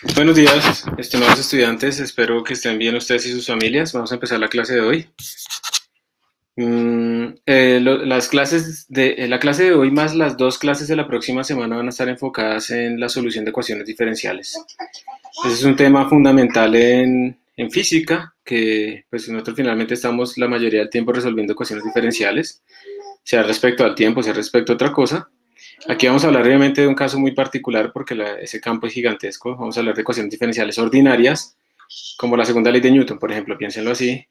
Buenos días, estimados estudiantes. Espero que estén bien ustedes y sus familias. Vamos a empezar la clase de hoy. Las clases de la clase de hoy más las dos clases de la próxima semana van a estar enfocadas en la solución de ecuaciones diferenciales. Ese es un tema fundamental en física, que pues nosotros finalmente estamos la mayoría del tiempo resolviendo ecuaciones diferenciales, sea respecto al tiempo, sea respecto a otra cosa. Aquí vamos a hablar obviamente de un caso muy particular porque ese campo es gigantesco. Vamos a hablar de ecuaciones diferenciales ordinarias, como la segunda ley de Newton, por ejemplo, piénsenlo así.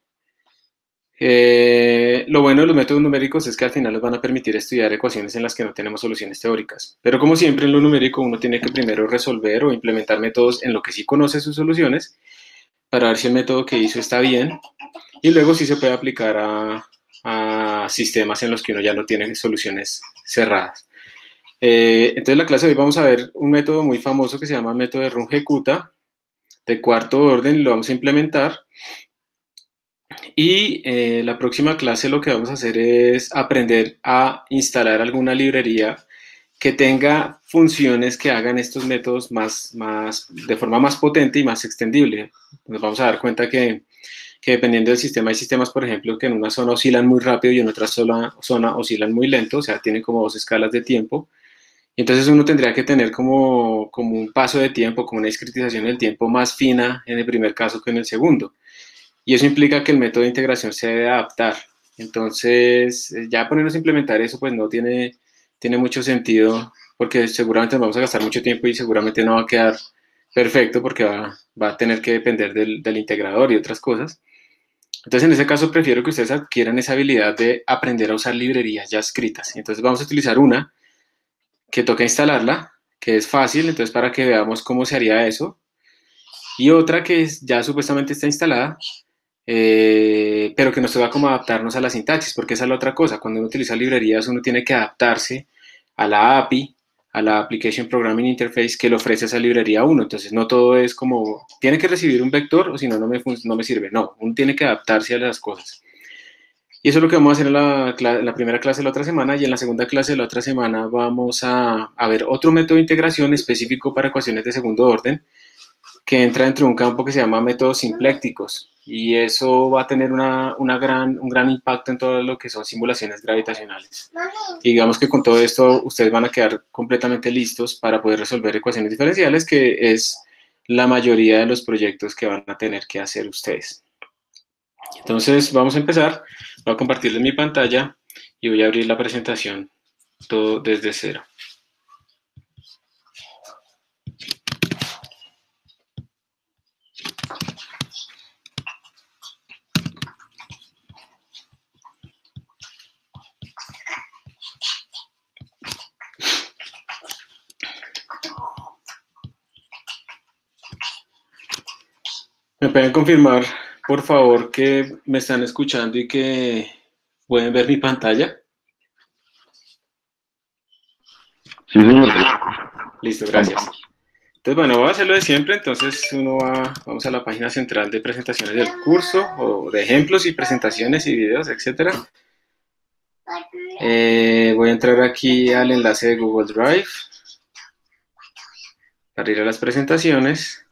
Lo bueno de los métodos numéricos es que al final nos van a permitir estudiar ecuaciones en las que no tenemos soluciones teóricas. Pero como siempre en lo numérico uno tiene que primero resolver o implementar métodos en lo que sí conoce sus soluciones para ver si el método que hizo está bien y luego sí se puede aplicar a sistemas en los que uno ya no tiene soluciones cerradas. Entonces, la clase de hoy vamos a ver un método muy famoso que se llama método de Runge-Kutta, de cuarto orden, lo vamos a implementar. Y la próxima clase lo que vamos a hacer es aprender a instalar alguna librería que tenga funciones que hagan estos métodos de forma más potente y más extendible. Nos vamos a dar cuenta que dependiendo del sistema, hay sistemas, por ejemplo, que en una zona oscilan muy rápido y en otra zona oscilan muy lento, o sea, tienen como dos escalas de tiempo. Y entonces uno tendría que tener como un paso de tiempo, como una discretización del tiempo más fina en el primer caso que en el segundo. Y eso implica que el método de integración se debe adaptar. Entonces, ya ponernos a implementar eso, pues no tiene mucho sentido, porque seguramente nos vamos a gastar mucho tiempo y seguramente no va a quedar perfecto porque va a tener que depender del integrador y otras cosas. Entonces, en ese caso, prefiero que ustedes adquieran esa habilidad de aprender a usar librerías ya escritas. Entonces, vamos a utilizar una que toca instalarla, que es fácil, entonces para que veamos cómo se haría eso. Y otra que ya supuestamente está instalada, pero que nos toca como adaptarnos a la sintaxis, porque esa es la otra cosa. Cuando uno utiliza librerías, uno tiene que adaptarse a la API, a la Application Programming Interface que le ofrece esa librería a uno. Entonces, no todo es como, tiene que recibir un vector o si no, no me sirve. No, uno tiene que adaptarse a las cosas. Y eso es lo que vamos a hacer en la primera clase de la otra semana y en la segunda clase de la otra semana vamos a ver otro método de integración específico para ecuaciones de segundo orden que entra dentro de un campo que se llama métodos simplécticos y eso va a tener un gran impacto en todo lo que son simulaciones gravitacionales. Y digamos que con todo esto ustedes van a quedar completamente listos para poder resolver ecuaciones diferenciales, que es la mayoría de los proyectos que van a tener que hacer ustedes. Entonces vamos a empezar, voy a compartirles mi pantalla y voy a abrir la presentación todo desde cero. ¿Me pueden confirmar, por favor, que me están escuchando y que pueden ver mi pantalla? Sí, señor. Listo, Vamos. gracias. Entonces, bueno, voy a hacerlo de siempre. Entonces, vamos a la página central de presentaciones del curso, o de ejemplos y presentaciones y videos, etcétera. Voy a entrar aquí al enlace de Google Drive para ir a las presentaciones.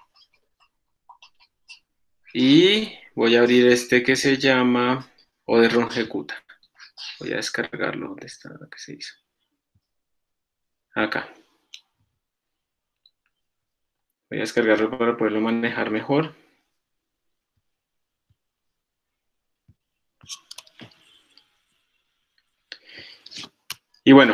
Y voy a abrir este que se llama Oder Ejecuta. Voy a descargarlo. ¿Dónde está lo que se hizo? Acá. Voy a descargarlo para poderlo manejar mejor. Y bueno,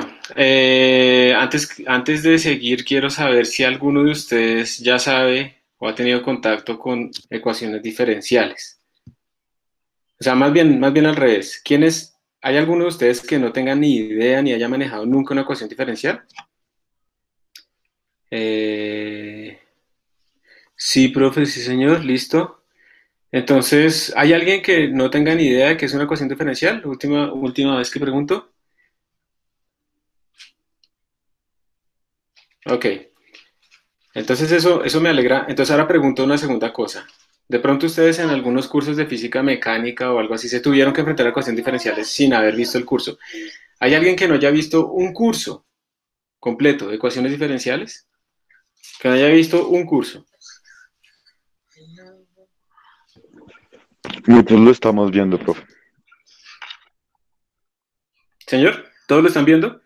antes de seguir, quiero saber si alguno de ustedes ya sabe o ha tenido contacto con ecuaciones diferenciales. O sea, más bien al revés. ¿Hay alguno de ustedes que no tenga ni idea ni haya manejado nunca una ecuación diferencial? Eh, sí, profe, sí, señor, listo. Entonces, ¿hay alguien que no tenga ni idea de qué es una ecuación diferencial? Última vez que pregunto. Ok. Entonces eso me alegra. Entonces ahora pregunto una segunda cosa. De pronto ustedes en algunos cursos de física mecánica o algo así se tuvieron que enfrentar a ecuaciones diferenciales sin haber visto el curso. ¿Hay alguien que no haya visto un curso completo de ecuaciones diferenciales? Que no haya visto un curso. Nosotros lo estamos viendo, profe. Señor, ¿todos lo están viendo?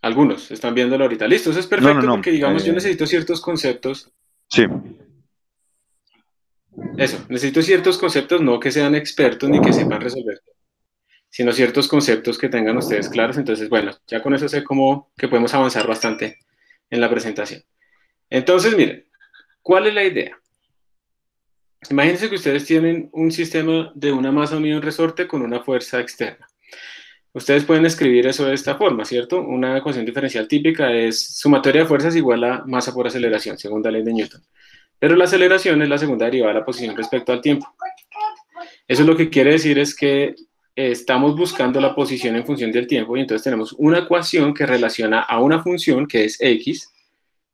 Algunos están viéndolo ahorita. Listo, eso es No, no, perfecto no. porque, digamos, yo necesito ciertos conceptos. Sí. Eso, necesito ciertos conceptos, no que sean expertos ni que sepan resolver, sino ciertos conceptos que tengan ustedes claros. Entonces, bueno, ya con eso sé cómo que podemos avanzar bastante en la presentación. Entonces, miren, ¿cuál es la idea? Imagínense que ustedes tienen un sistema de una masa unida a un resorte con una fuerza externa. Ustedes pueden escribir eso de esta forma, ¿cierto? Una ecuación diferencial típica es sumatoria de fuerzas igual a masa por aceleración, segunda ley de Newton. Pero la aceleración es la segunda derivada de la posición respecto al tiempo. Eso lo que quiere decir es que estamos buscando la posición en función del tiempo y entonces tenemos una ecuación que relaciona a una función que es x,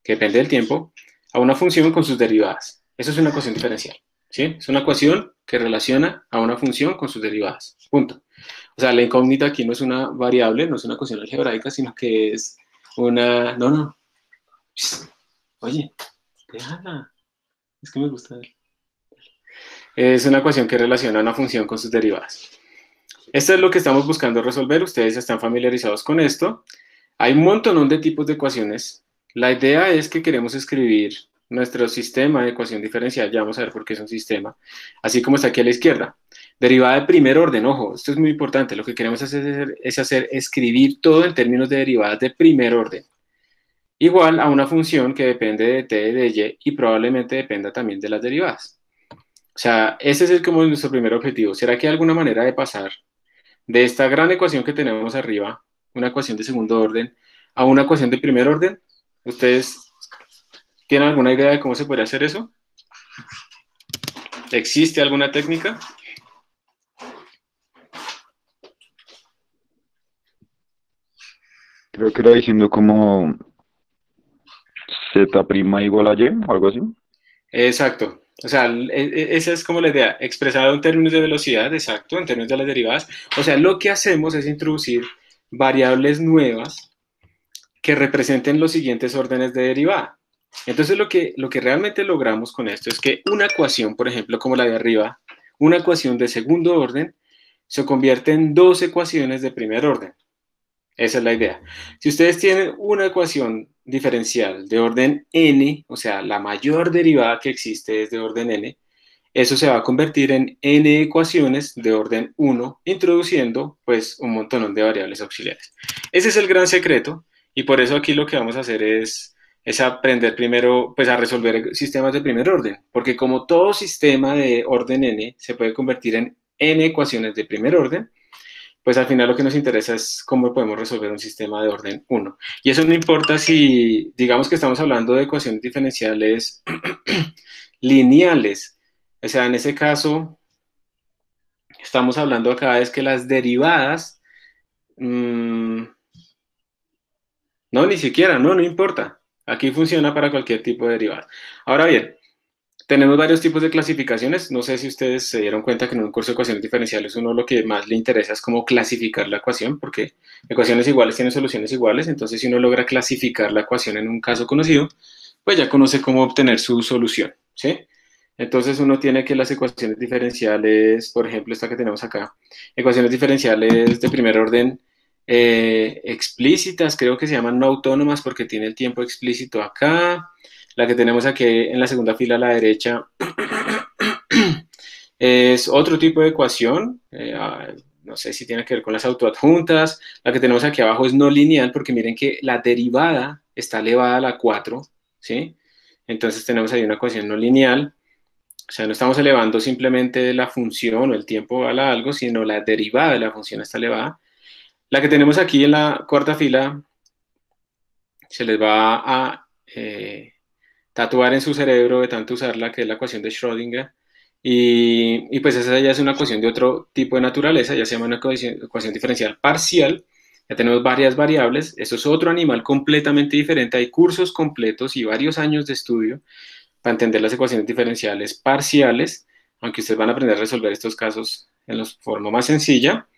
que depende del tiempo, a una función con sus derivadas. Eso es una ecuación diferencial, ¿sí? Es una ecuación que relaciona a una función con sus derivadas, punto. O sea, la incógnita aquí no es una variable, no es una ecuación algebraica, sino que es una... No, no. Oye, déjala. Es que me gusta. Es una ecuación que relaciona una función con sus derivadas. Esto es lo que estamos buscando resolver. Ustedes están familiarizados con esto. Hay un montón de tipos de ecuaciones. La idea es que queremos escribir nuestro sistema de ecuación diferencial. Ya vamos a ver por qué es un sistema. Así como está aquí a la izquierda. Derivada de primer orden. Ojo, esto es muy importante. Lo que queremos hacer es escribir todo en términos de derivadas de primer orden. Igual a una función que depende de t y de y y probablemente dependa también de las derivadas. O sea, ese es como nuestro primer objetivo. ¿Será que hay alguna manera de pasar de esta gran ecuación que tenemos arriba, una ecuación de segundo orden, a una ecuación de primer orden? ¿Ustedes tienen alguna idea de cómo se podría hacer eso? ¿Existe alguna técnica? Creo que era diciendo como Z' igual a Y o algo así. Exacto. O sea, esa es como la idea, expresado en términos de velocidad, exacto, en términos de las derivadas. O sea, lo que hacemos es introducir variables nuevas que representen los siguientes órdenes de derivada. Entonces, lo que realmente logramos con esto es que una ecuación, por ejemplo, como la de arriba, una ecuación de segundo orden, se convierte en dos ecuaciones de primer orden. Esa es la idea. Si ustedes tienen una ecuación diferencial de orden n, o sea, la mayor derivada que existe es de orden n, eso se va a convertir en n ecuaciones de orden 1, introduciendo pues un montón de variables auxiliares. Ese es el gran secreto y por eso aquí lo que vamos a hacer es aprender primero pues a resolver sistemas de primer orden, porque como todo sistema de orden n se puede convertir en n ecuaciones de primer orden, pues al final lo que nos interesa es cómo podemos resolver un sistema de orden 1. Y eso no importa si, digamos que estamos hablando de ecuaciones diferenciales lineales. O sea, en ese caso, estamos hablando acá es que las derivadas, no, ni siquiera, no importa. Aquí funciona para cualquier tipo de derivada. Ahora bien, tenemos varios tipos de clasificaciones. No sé si ustedes se dieron cuenta que en un curso de ecuaciones diferenciales uno lo que más le interesa es cómo clasificar la ecuación, porque ecuaciones iguales tienen soluciones iguales. Entonces, si uno logra clasificar la ecuación en un caso conocido, pues ya conoce cómo obtener su solución, ¿sí? Entonces uno tiene que las ecuaciones diferenciales, por ejemplo, esta que tenemos acá, ecuaciones diferenciales de primer orden explícitas, creo que se llaman no autónomas porque tiene el tiempo explícito acá. La que tenemos aquí en la segunda fila a la derecha es otro tipo de ecuación, no sé si tiene que ver con las autoadjuntas. La que tenemos aquí abajo es no lineal porque miren que la derivada está elevada a la 4, ¿sí? Entonces tenemos ahí una ecuación no lineal. O sea, no estamos elevando simplemente la función o el tiempo a la algo, sino la derivada de la función está elevada. La que tenemos aquí en la cuarta fila se les va a tatuar en su cerebro de tanto usarla, que es la ecuación de Schrödinger. Y pues esa ya es una ecuación de otro tipo de naturaleza, ya se llama una ecuación diferencial parcial. Ya tenemos varias variables, eso es otro animal completamente diferente. Hay cursos completos y varios años de estudio para entender las ecuaciones diferenciales parciales, aunque ustedes van a aprender a resolver estos casos en la forma más sencilla.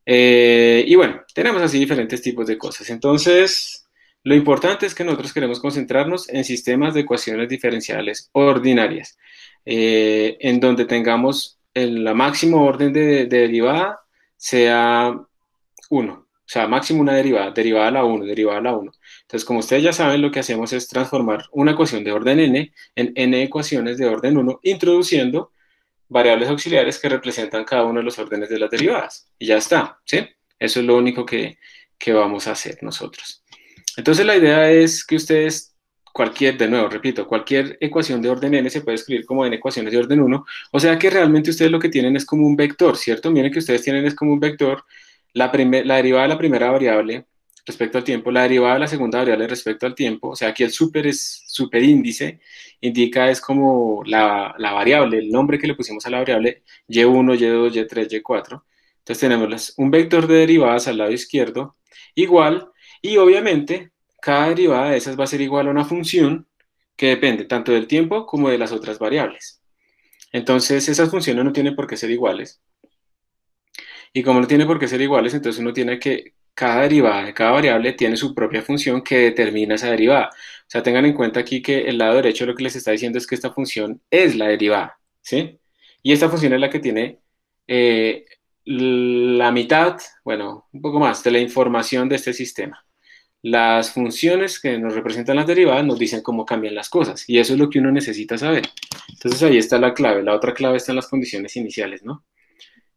Y bueno, tenemos así diferentes tipos de cosas. Entonces, Lo importante es que nosotros queremos concentrarnos en sistemas de ecuaciones diferenciales ordinarias, en donde tengamos la máximo orden de derivada sea uno, o sea, máximo una derivada, derivada a la uno, derivada a la uno. Entonces, como ustedes ya saben, lo que hacemos es transformar una ecuación de orden n en n ecuaciones de orden uno, introduciendo variables auxiliares que representan cada uno de los órdenes de las derivadas. Y ya está, ¿sí? Eso es lo único que vamos a hacer nosotros. Entonces, la idea es que ustedes, de nuevo, repito, cualquier ecuación de orden n se puede escribir como n ecuaciones de orden uno, o sea que realmente ustedes lo que tienen es como un vector, ¿cierto? Miren que ustedes tienen es como un vector la derivada de la primera variable respecto al tiempo, la derivada de la segunda variable respecto al tiempo, o sea, aquí el superíndice, indica es como la variable, el nombre que le pusimos a la variable, y1, y2, y3, y4. Entonces tenemos un vector de derivadas al lado izquierdo, igual, y obviamente cada derivada de esas va a ser igual a una función que depende tanto del tiempo como de las otras variables. Entonces esas funciones no tienen por qué ser iguales, y como no tiene por qué ser iguales, entonces uno tiene que, cada derivada de cada variable tiene su propia función que determina esa derivada. O sea, tengan en cuenta aquí que el lado derecho lo que les está diciendo es que esta función es la derivada, ¿sí? Y esta función es la que tiene la mitad, bueno, un poco más de la información de este sistema. Las funciones que nos representan las derivadas nos dicen cómo cambian las cosas, y eso es lo que uno necesita saber. Entonces ahí está la clave, la otra clave está en las condiciones iniciales, ¿no?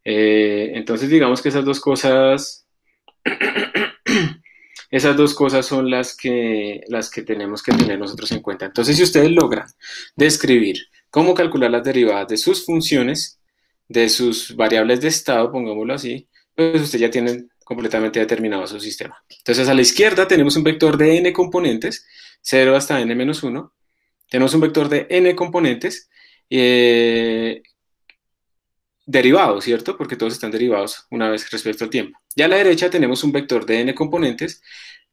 Entonces digamos que esas dos cosas son las que tenemos que tener nosotros en cuenta. Entonces si ustedes logran describir cómo calcular las derivadas de sus funciones, de sus variables de estado, pongámoslo así, pues ustedes ya tienen completamente determinado su sistema. Entonces a la izquierda tenemos un vector de n componentes, 0 hasta n-1, tenemos un vector de n componentes, derivados, ¿cierto? Porque todos están derivados una vez respecto al tiempo. Ya a la derecha tenemos un vector de n componentes,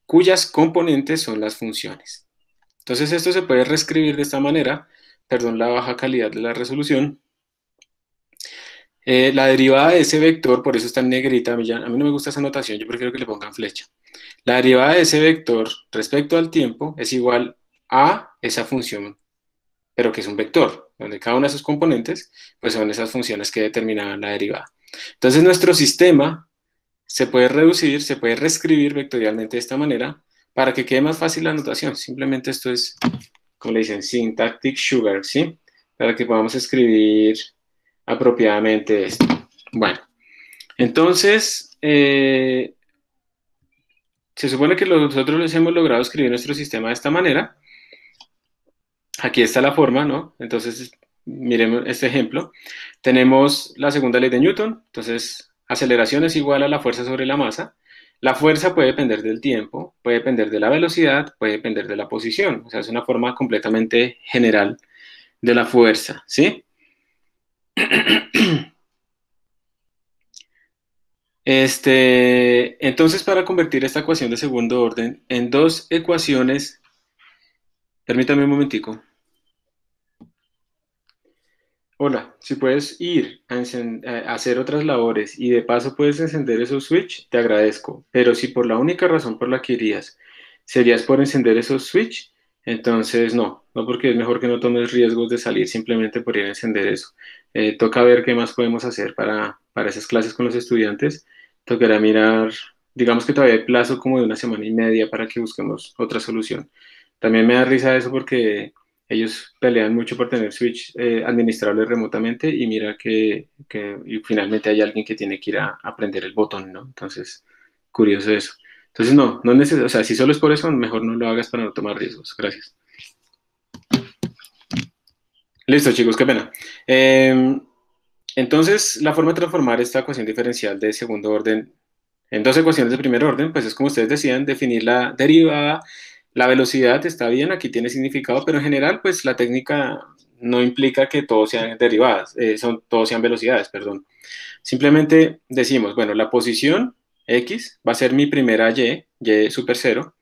cuyas componentes son las funciones. Entonces esto se puede reescribir de esta manera, perdón la baja calidad de la resolución. La derivada de ese vector, por eso está en negrita, a mí no me gusta esa notación, yo prefiero que le pongan flecha. La derivada de ese vector respecto al tiempo es igual a esa función, pero que es un vector, donde cada una de sus componentes pues son esas funciones que determinan la derivada. Entonces nuestro sistema se puede reducir, se puede reescribir vectorialmente de esta manera para que quede más fácil la notación. Simplemente esto es, como le dicen, syntactic sugar, ¿sí? Para que podamos escribir apropiadamente esto. Bueno, entonces, se supone que nosotros les hemos logrado escribir nuestro sistema de esta manera. Aquí está la forma, ¿no? Entonces, miremos este ejemplo. Tenemos la segunda ley de Newton, entonces, aceleración es igual a la fuerza sobre la masa. La fuerza puede depender del tiempo, puede depender de la velocidad, puede depender de la posición. O sea, es una forma completamente general de la fuerza, ¿sí? Entonces, para convertir esta ecuación de segundo orden en dos ecuaciones, permítame un momentico. Hola, si puedes ir a hacer otras labores y de paso puedes encender esos switch, te agradezco. Pero si por la única razón por la que irías serías por encender esos switch, entonces no porque es mejor que no tomes riesgos de salir simplemente por ir a encender eso. Toca ver qué más podemos hacer para esas clases con los estudiantes. Tocará mirar, digamos que todavía hay plazo como de una semana y media para que busquemos otra solución. También me da risa eso porque ellos pelean mucho por tener Switch administrables remotamente y mira y finalmente hay alguien que tiene que ir a aprender el botón, ¿no? Entonces, curioso eso. Entonces, no necesito, o sea, si solo es por eso, mejor no lo hagas para no tomar riesgos. Gracias. Listo, chicos, qué pena. Entonces, la forma de transformar esta ecuación diferencial de segundo orden en dos ecuaciones de primer orden, pues es como ustedes decían, definir la derivada, la velocidad está bien, aquí tiene significado, pero en general, pues la técnica no implica que todos sean derivadas, todos sean velocidades, perdón. Simplemente decimos, bueno, la posición x va a ser mi primera y super 0,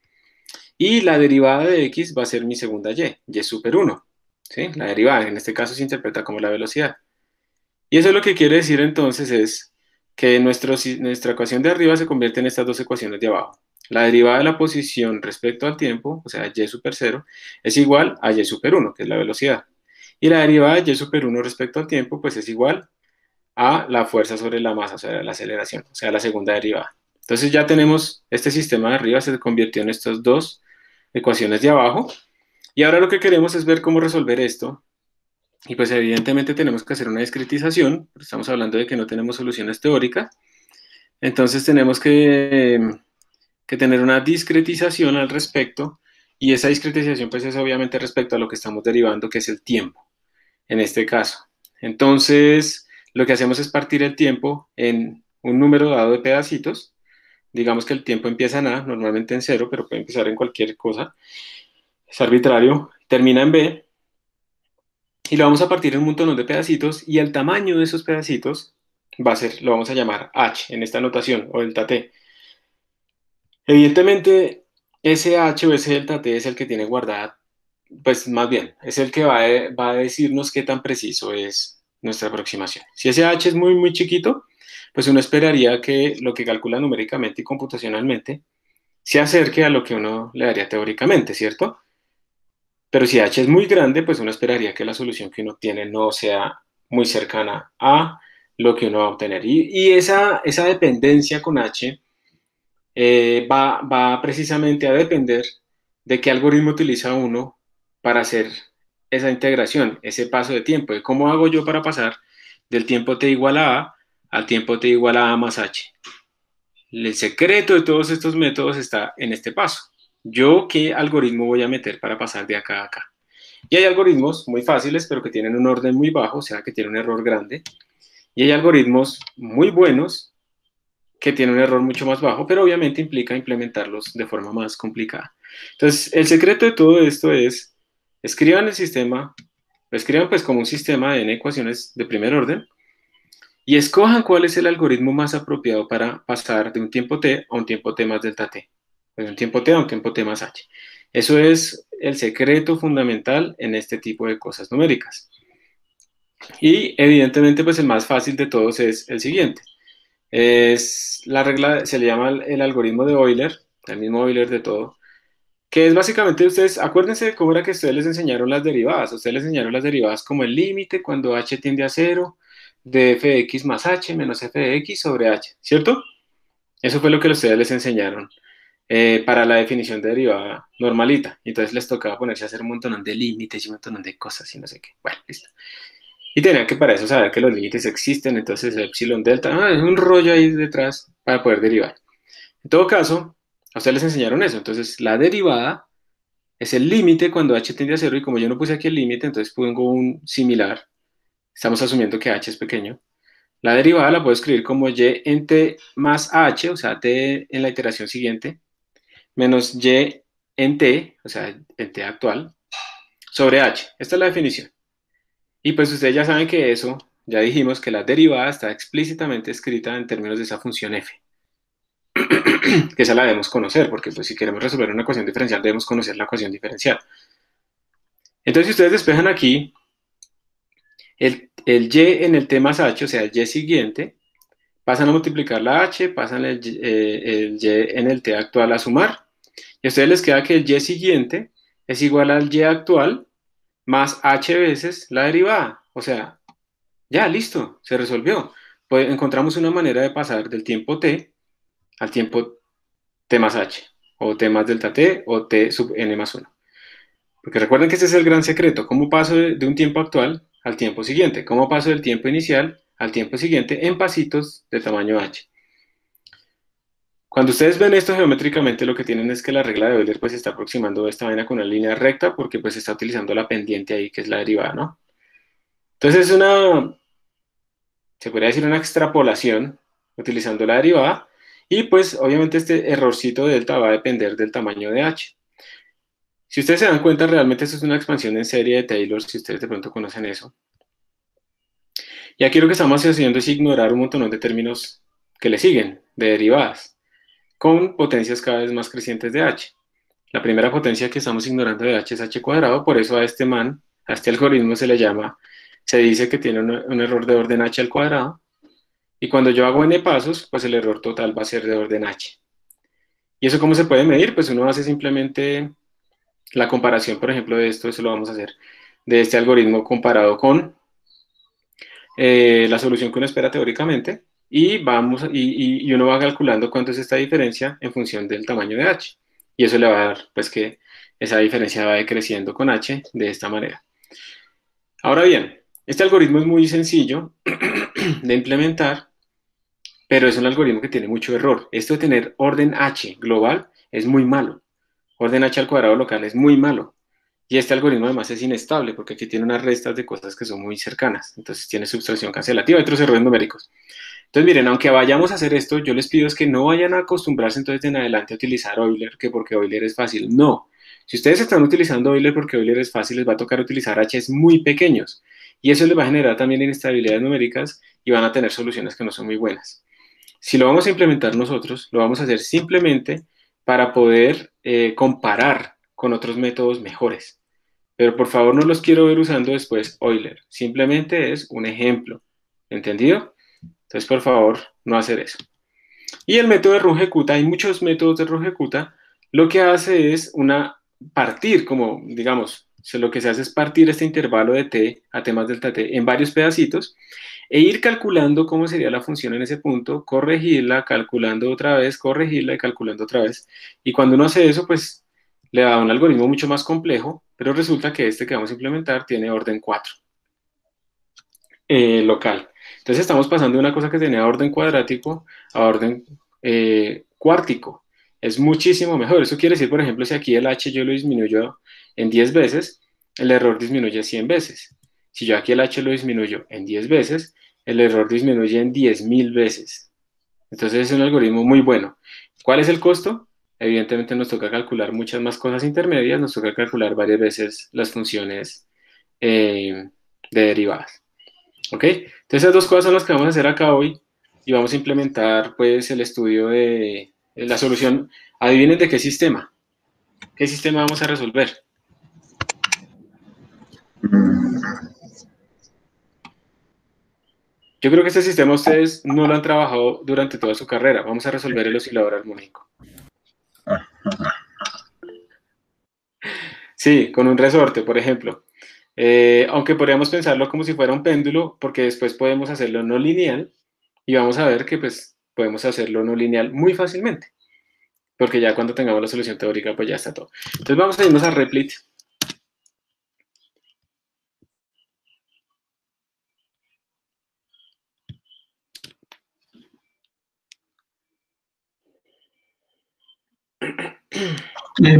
y la derivada de x va a ser mi segunda y super 1, ¿sí? La derivada en este caso se interpreta como la velocidad. Y eso lo que quiere decir entonces es que nuestra ecuación de arriba se convierte en estas dos ecuaciones de abajo. La derivada de la posición respecto al tiempo, o sea, y super 0, es igual a y super 1, que es la velocidad. Y la derivada de y super 1 respecto al tiempo, pues es igual a la fuerza sobre la masa, o sea, la aceleración, o sea, la segunda derivada. Entonces ya tenemos este sistema de arriba, se convirtió en estas dos ecuaciones de abajo. Y ahora lo que queremos es ver cómo resolver esto. Y pues evidentemente tenemos que hacer una discretización, estamos hablando de que no tenemos soluciones teóricas. Entonces tenemos que tener una discretización al respecto. Y esa discretización pues es obviamente respecto a lo que estamos derivando, que es el tiempo, en este caso. Entonces, lo que hacemos es partir el tiempo en un número dado de pedacitos. Digamos que el tiempo empieza en A, normalmente en cero, pero puede empezar en cualquier cosa. Es arbitrario. Termina en B. Y lo vamos a partir en un montón de pedacitos. Y el tamaño de esos pedacitos va a ser, lo vamos a llamar H en esta notación, o delta T. Evidentemente, ese H o ese delta T es el que tiene guardada, pues más bien, es el que va a decirnos qué tan preciso es nuestra aproximación. Si ese H es muy, muy chiquito, pues uno esperaría que lo que calcula numéricamente y computacionalmente se acerque a lo que uno le daría teóricamente, ¿cierto? Pero si H es muy grande, pues uno esperaría que la solución que uno tiene no sea muy cercana a lo que uno va a obtener. Y esa dependencia con H va precisamente a depender de qué algoritmo utiliza uno para hacer esa integración, ese paso de tiempo, de cómo hago yo para pasar del tiempo t igual a A al tiempo t igual a más H. El secreto de todos estos métodos está en este paso. Yo qué algoritmo voy a meter para pasar de acá a acá. Y hay algoritmos muy fáciles, pero que tienen un orden muy bajo, o sea, que tienen un error grande. Y hay algoritmos muy buenos que tienen un error mucho más bajo, pero obviamente implica implementarlos de forma más complicada. Entonces, el secreto de todo esto es, escriban el sistema, lo escriban pues como un sistema de n ecuaciones de primer orden, y escojan cuál es el algoritmo más apropiado para pasar de un tiempo t a un tiempo t más delta t, de un tiempo t a un tiempo t más h. Eso es el secreto fundamental en este tipo de cosas numéricas. Y evidentemente pues el más fácil de todos es el siguiente. Es la regla, se le llama el algoritmo de Euler, el mismo Euler de todo, que es básicamente ustedes, acuérdense de cómo era que ustedes les enseñaron las derivadas. Ustedes les enseñaron las derivadas como el límite cuando h tiende a cero de f de x más h menos f de x sobre h, ¿cierto? Eso fue lo que ustedes les enseñaron para la definición de derivada normalita. Entonces les tocaba ponerse a hacer un montón de límites y un montón de cosas y no sé qué. Bueno, listo. Y tenían que para eso saber que los límites existen, entonces epsilon delta, es un rollo ahí detrás para poder derivar. En todo caso, a ustedes les enseñaron eso, entonces la derivada es el límite cuando h tiende a cero y como yo no puse aquí el límite, entonces pongo un similar, estamos asumiendo que h es pequeño. La derivada la puedo escribir como y en t más h, o sea, t en la iteración siguiente, menos y en t, o sea, en t actual, sobre h. Esta es la definición. Y pues ustedes ya saben que eso, ya dijimos que la derivada está explícitamente escrita en términos de esa función f, que esa la debemos conocer, porque pues si queremos resolver una ecuación diferencial debemos conocer la ecuación diferencial. Entonces si ustedes despejan aquí el y en el t más h, o sea, el y siguiente, pasan a multiplicar la h, pasan el y en el t actual a sumar, y a ustedes les queda que el y siguiente es igual al y actual más h veces la derivada, o sea, ya, listo, se resolvió. Pues encontramos una manera de pasar del tiempo t al tiempo t más h, o t más delta t, o t sub n más 1. Porque recuerden que ese es el gran secreto, cómo paso de un tiempo actual al tiempo siguiente, cómo paso del tiempo inicial al tiempo siguiente en pasitos de tamaño h. Cuando ustedes ven esto geométricamente, lo que tienen es que la regla de Euler pues está aproximando esta vaina con una línea recta porque pues está utilizando la pendiente ahí, que es la derivada, ¿no? Entonces es se podría decir una extrapolación utilizando la derivada y pues obviamente este errorcito de delta va a depender del tamaño de h. Si ustedes se dan cuenta, realmente esto es una expansión en serie de Taylor, si ustedes de pronto conocen eso. Y aquí lo que estamos haciendo es ignorar un montón de términos que le siguen, de derivadas, con potencias cada vez más crecientes de h. La primera potencia que estamos ignorando de h es h cuadrado, por eso a este algoritmo se dice que tiene un error de orden h al cuadrado, y cuando yo hago n pasos, pues el error total va a ser de orden h. ¿Y eso cómo se puede medir? Pues uno hace simplemente la comparación, por ejemplo, de esto, eso lo vamos a hacer, de este algoritmo comparado con la solución que uno espera teóricamente, y uno va calculando cuánto es esta diferencia en función del tamaño de h. Y eso le va a dar, pues, que esa diferencia va decreciendo con h de esta manera. Ahora bien, este algoritmo es muy sencillo de implementar, pero es un algoritmo que tiene mucho error. Esto de tener orden h global es muy malo. Orden h al cuadrado local es muy malo. Y este algoritmo además es inestable porque aquí tiene unas restas de cosas que son muy cercanas. Entonces tiene subtracción cancelativa y otros errores numéricos. Entonces miren, aunque vayamos a hacer esto, yo les pido es que no vayan a acostumbrarse entonces en adelante a utilizar Euler, que porque Euler es fácil. No. Si ustedes están utilizando Euler porque Euler es fácil, les va a tocar utilizar h's muy pequeños. Y eso les va a generar también inestabilidades numéricas y van a tener soluciones que no son muy buenas. Si lo vamos a implementar nosotros, lo vamos a hacer simplemente para poder comparar con otros métodos mejores. Pero por favor no los quiero ver usando después Euler. Simplemente es un ejemplo. ¿Entendido? Entonces, por favor, no hacer eso. Y el método de Runge-Kutta, hay muchos métodos de Runge-Kutta, lo que hace es partir, como digamos, lo que se hace es partir este intervalo de t a t más delta t en varios pedacitos e ir calculando cómo sería la función en ese punto, corregirla, calculando otra vez, corregirla y calculando otra vez. Y cuando uno hace eso, pues le da un algoritmo mucho más complejo, pero resulta que este que vamos a implementar tiene orden 4 local. Entonces estamos pasando de una cosa que tenía orden cuadrático a orden cuártico. Es muchísimo mejor. Eso quiere decir, por ejemplo, si aquí el h yo lo disminuyo en 10 veces, el error disminuye 100 veces. Si yo aquí el h lo disminuyo en 10 veces, el error disminuye en 10.000 veces. Entonces es un algoritmo muy bueno. ¿Cuál es el costo? Evidentemente nos toca calcular muchas más cosas intermedias, nos toca calcular varias veces las funciones de derivadas. ¿Ok? Entonces esas dos cosas son las que vamos a hacer acá hoy y vamos a implementar pues el estudio de la solución. Adivinen de qué sistema. ¿Qué sistema vamos a resolver? Yo creo que este sistema ustedes no lo han trabajado durante toda su carrera. Vamos a resolver el oscilador armónico. Sí, con un resorte, por ejemplo. Aunque podríamos pensarlo como si fuera un péndulo, porque después podemos hacerlo no lineal y vamos a ver que pues podemos hacerlo no lineal muy fácilmente, porque ya cuando tengamos la solución teórica pues ya está todo. Entonces vamos a irnos a Replit.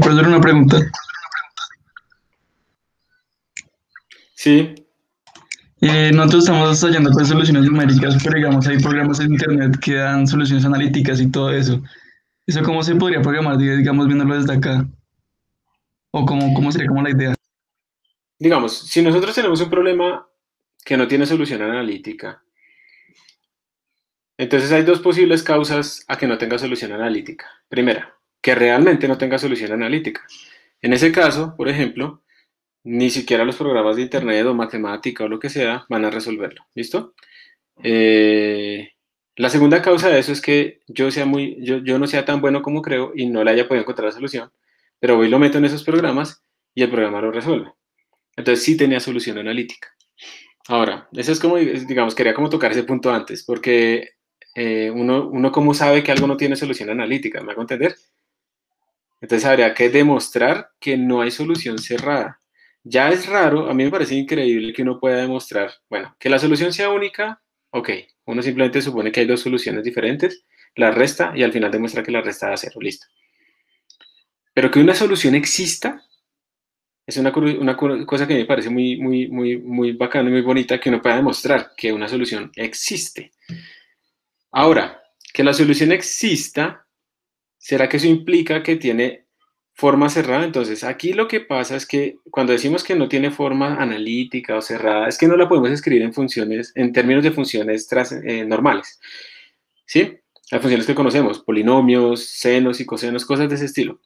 Profesor, una pregunta. Sí, Nosotros estamos ensayando con soluciones numéricas, pero digamos hay programas en internet que dan soluciones analíticas y todo eso. ¿Eso cómo se podría programar, digamos, viéndolo desde acá? ¿O cómo sería como la idea? digamos, si nosotros tenemos un problema que no tiene solución analítica, entonces hay dos posibles causas a que no tenga solución analítica. Primera, que realmente no tenga solución analítica. En ese caso, por ejemplo, ni siquiera los programas de internet o matemática o lo que sea van a resolverlo. ¿Listo? La segunda causa de eso es que yo no sea tan bueno como creo y no le haya podido encontrar la solución, pero voy y lo meto en esos programas y el programa lo resuelve. Entonces sí tenía solución analítica. Ahora, eso es como, digamos, quería como tocar ese punto antes, porque uno cómo sabe que algo no tiene solución analítica, ¿me hago entender? Entonces habría que demostrar que no hay solución cerrada. Ya es raro, a mí me parece increíble que uno pueda demostrar, bueno, que la solución sea única, ok, uno simplemente supone que hay dos soluciones diferentes, la resta y al final demuestra que la resta da cero, listo. Pero que una solución exista es una cosa que me parece muy bacana y muy bonita, que uno pueda demostrar que una solución existe. Ahora, que la solución exista, ¿será que eso implica que tiene forma cerrada? Entonces, aquí lo que pasa es que cuando decimos que no tiene forma analítica o cerrada, es que no la podemos escribir en funciones, en términos de funciones normales, ¿sí? Las funciones que conocemos, polinomios, senos y cosenos, cosas de ese estilo.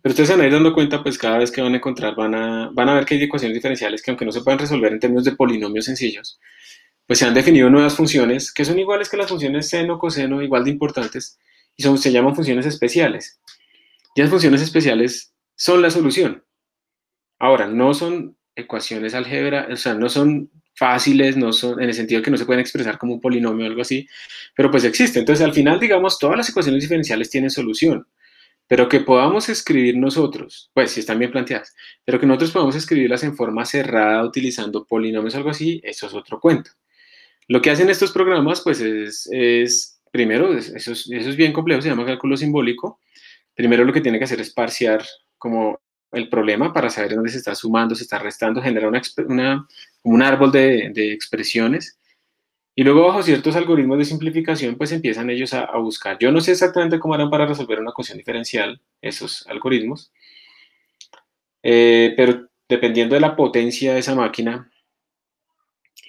Pero ustedes se van a ir dando cuenta, pues cada vez que van a encontrar, van a ver que hay ecuaciones diferenciales que aunque no se puedan resolver en términos de polinomios sencillos, pues se han definido nuevas funciones que son iguales que las funciones seno, coseno, igual de importantes, y se llaman funciones especiales. Y las funciones especiales son la solución. Ahora, no son ecuaciones álgebra, o sea, no son fáciles, no son, en el sentido que no se pueden expresar como un polinomio o algo así, pero pues existe. Entonces, al final, digamos, todas las ecuaciones diferenciales tienen solución, pero que podamos escribir nosotros, pues si están bien planteadas, pero que nosotros podamos escribirlas en forma cerrada utilizando polinomios o algo así, eso es otro cuento. Lo que hacen estos programas, pues primero, eso es bien complejo, se llama cálculo simbólico. Primero lo que tiene que hacer es parsear como el problema para saber dónde se está sumando, se está restando, generar un árbol de expresiones. Y luego bajo ciertos algoritmos de simplificación, pues empiezan ellos a buscar. Yo no sé exactamente cómo harán para resolver una ecuación diferencial, esos algoritmos, pero dependiendo de la potencia de esa máquina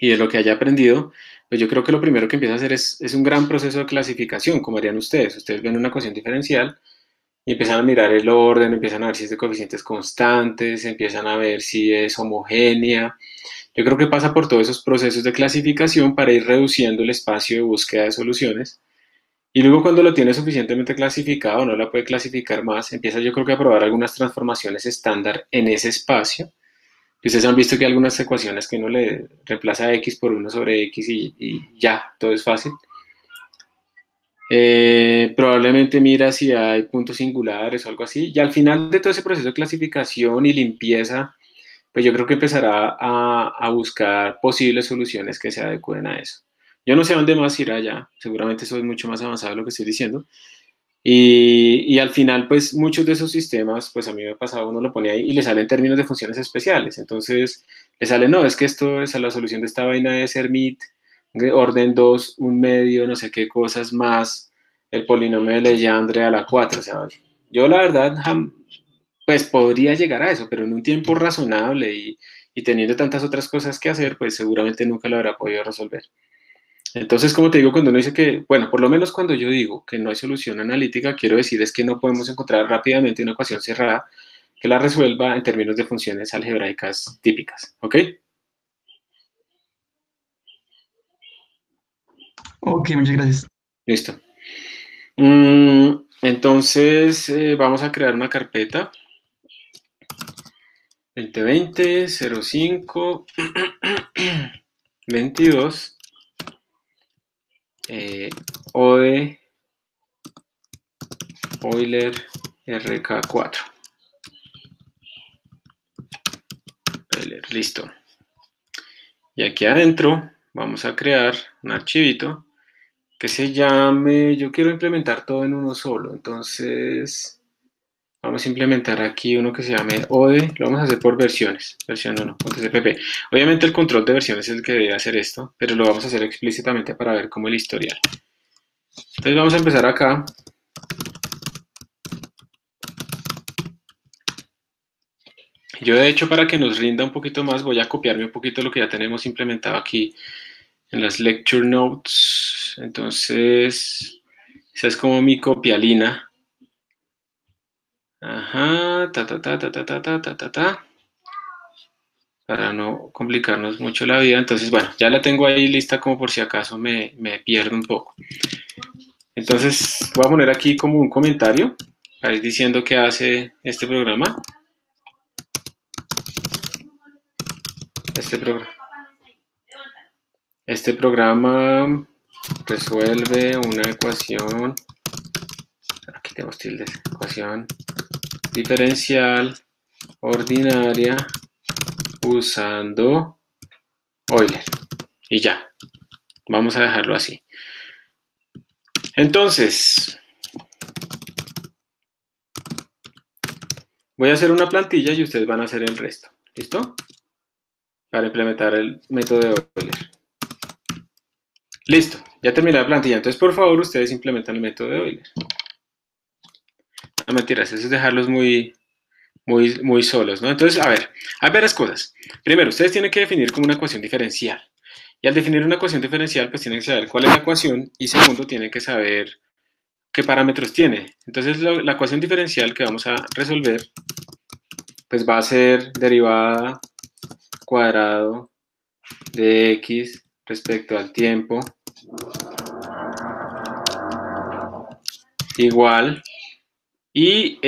y de lo que haya aprendido, pues yo creo que lo primero que empieza a hacer es un gran proceso de clasificación, como harían ustedes. Ustedes ven una ecuación diferencial y empiezan a mirar el orden, empiezan a ver si es de coeficientes constantes, empiezan a ver si es homogénea. Yo creo que pasa por todos esos procesos de clasificación para ir reduciendo el espacio de búsqueda de soluciones. Y luego cuando lo tiene suficientemente clasificado, no la puede clasificar más, empieza yo creo que a probar algunas transformaciones estándar en ese espacio. Y ustedes han visto que hay algunas ecuaciones que uno le reemplaza x por 1 sobre x y ya, todo es fácil. Probablemente mira si hay puntos singulares o algo así. Y al final de todo ese proceso de clasificación y limpieza, pues yo creo que empezará a buscar posibles soluciones que se adecuen a eso. Yo no sé a dónde más irá ya, seguramente eso es mucho más avanzado de lo que estoy diciendo. Y al final, pues muchos de esos sistemas, pues a mí me ha pasado, uno lo pone ahí y le salen términos de funciones especiales. Entonces, le sale, no, es que esto es la solución de esta vaina de Hermite, orden 2, un medio, no sé qué cosas más, el polinomio de Legendre a la 4. O sea, yo la verdad, pues podría llegar a eso, pero en un tiempo razonable y teniendo tantas otras cosas que hacer, pues seguramente nunca lo habrá podido resolver. Entonces, como te digo, cuando uno dice que, bueno, por lo menos cuando yo digo que no hay solución analítica, quiero decir es que no podemos encontrar rápidamente una ecuación cerrada que la resuelva en términos de funciones algebraicas típicas, ¿ok? Ok, muchas gracias. Listo. Entonces, vamos a crear una carpeta. 2020, 05, 22, ODE, Euler, RK4. Listo. Y aquí adentro vamos a crear un archivito que se llame, yo quiero implementar todo en uno solo, entonces vamos a implementar aquí uno que se llame ODE, lo vamos a hacer por versiones, versión 1.cpp. Obviamente el control de versiones es el que debe hacer esto, pero lo vamos a hacer explícitamente para ver cómo el historial. Entonces vamos a empezar acá. Yo de hecho, para que nos rinda un poquito más, voy a copiarme un poquito lo que ya tenemos implementado aquí en las lecture notes. Entonces, esa es como mi copialina. Ajá, para no complicarnos mucho la vida. Entonces, bueno, ya la tengo ahí lista como por si acaso me pierdo un poco. Entonces, voy a poner aquí como un comentario, para ir diciendo qué hace este programa. Este programa resuelve una ecuación, aquí tenemos tildes, ecuación diferencial ordinaria usando Euler. Y ya, vamos a dejarlo así. Entonces, voy a hacer una plantilla y ustedes van a hacer el resto. ¿Listo? Para implementar el método de Euler. Listo, ya terminé la plantilla. Entonces, por favor, ustedes implementan el método de Euler. No mentiras, eso es dejarlos muy solos, ¿no? Entonces, a ver, hay varias cosas. Primero, ustedes tienen que definir como una ecuación diferencial. Y al definir una ecuación diferencial, pues tienen que saber cuál es la ecuación. Y segundo, tienen que saber qué parámetros tiene. Entonces, la ecuación diferencial que vamos a resolver, pues va a ser derivada cuadrado de x respecto al tiempo igual, y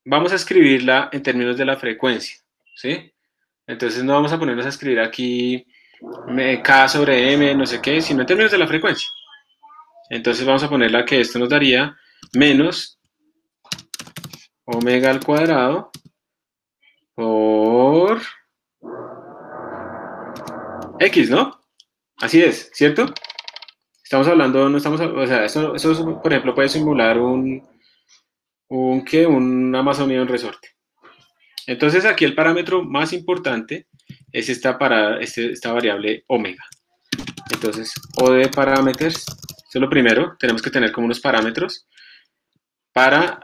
vamos a escribirla en términos de la frecuencia, ¿sí? Entonces no vamos a ponernos a escribir aquí K sobre M, no sé qué, sino en términos de la frecuencia. Entonces vamos a ponerla que esto nos daría menos omega al cuadrado por X, ¿no? Así es, ¿cierto? Estamos hablando, no estamos, o sea, eso por ejemplo puede simular un amazonido en resorte. Entonces aquí el parámetro más importante es esta variable omega. Entonces, O de parámetros, eso es lo primero, tenemos que tener como unos parámetros para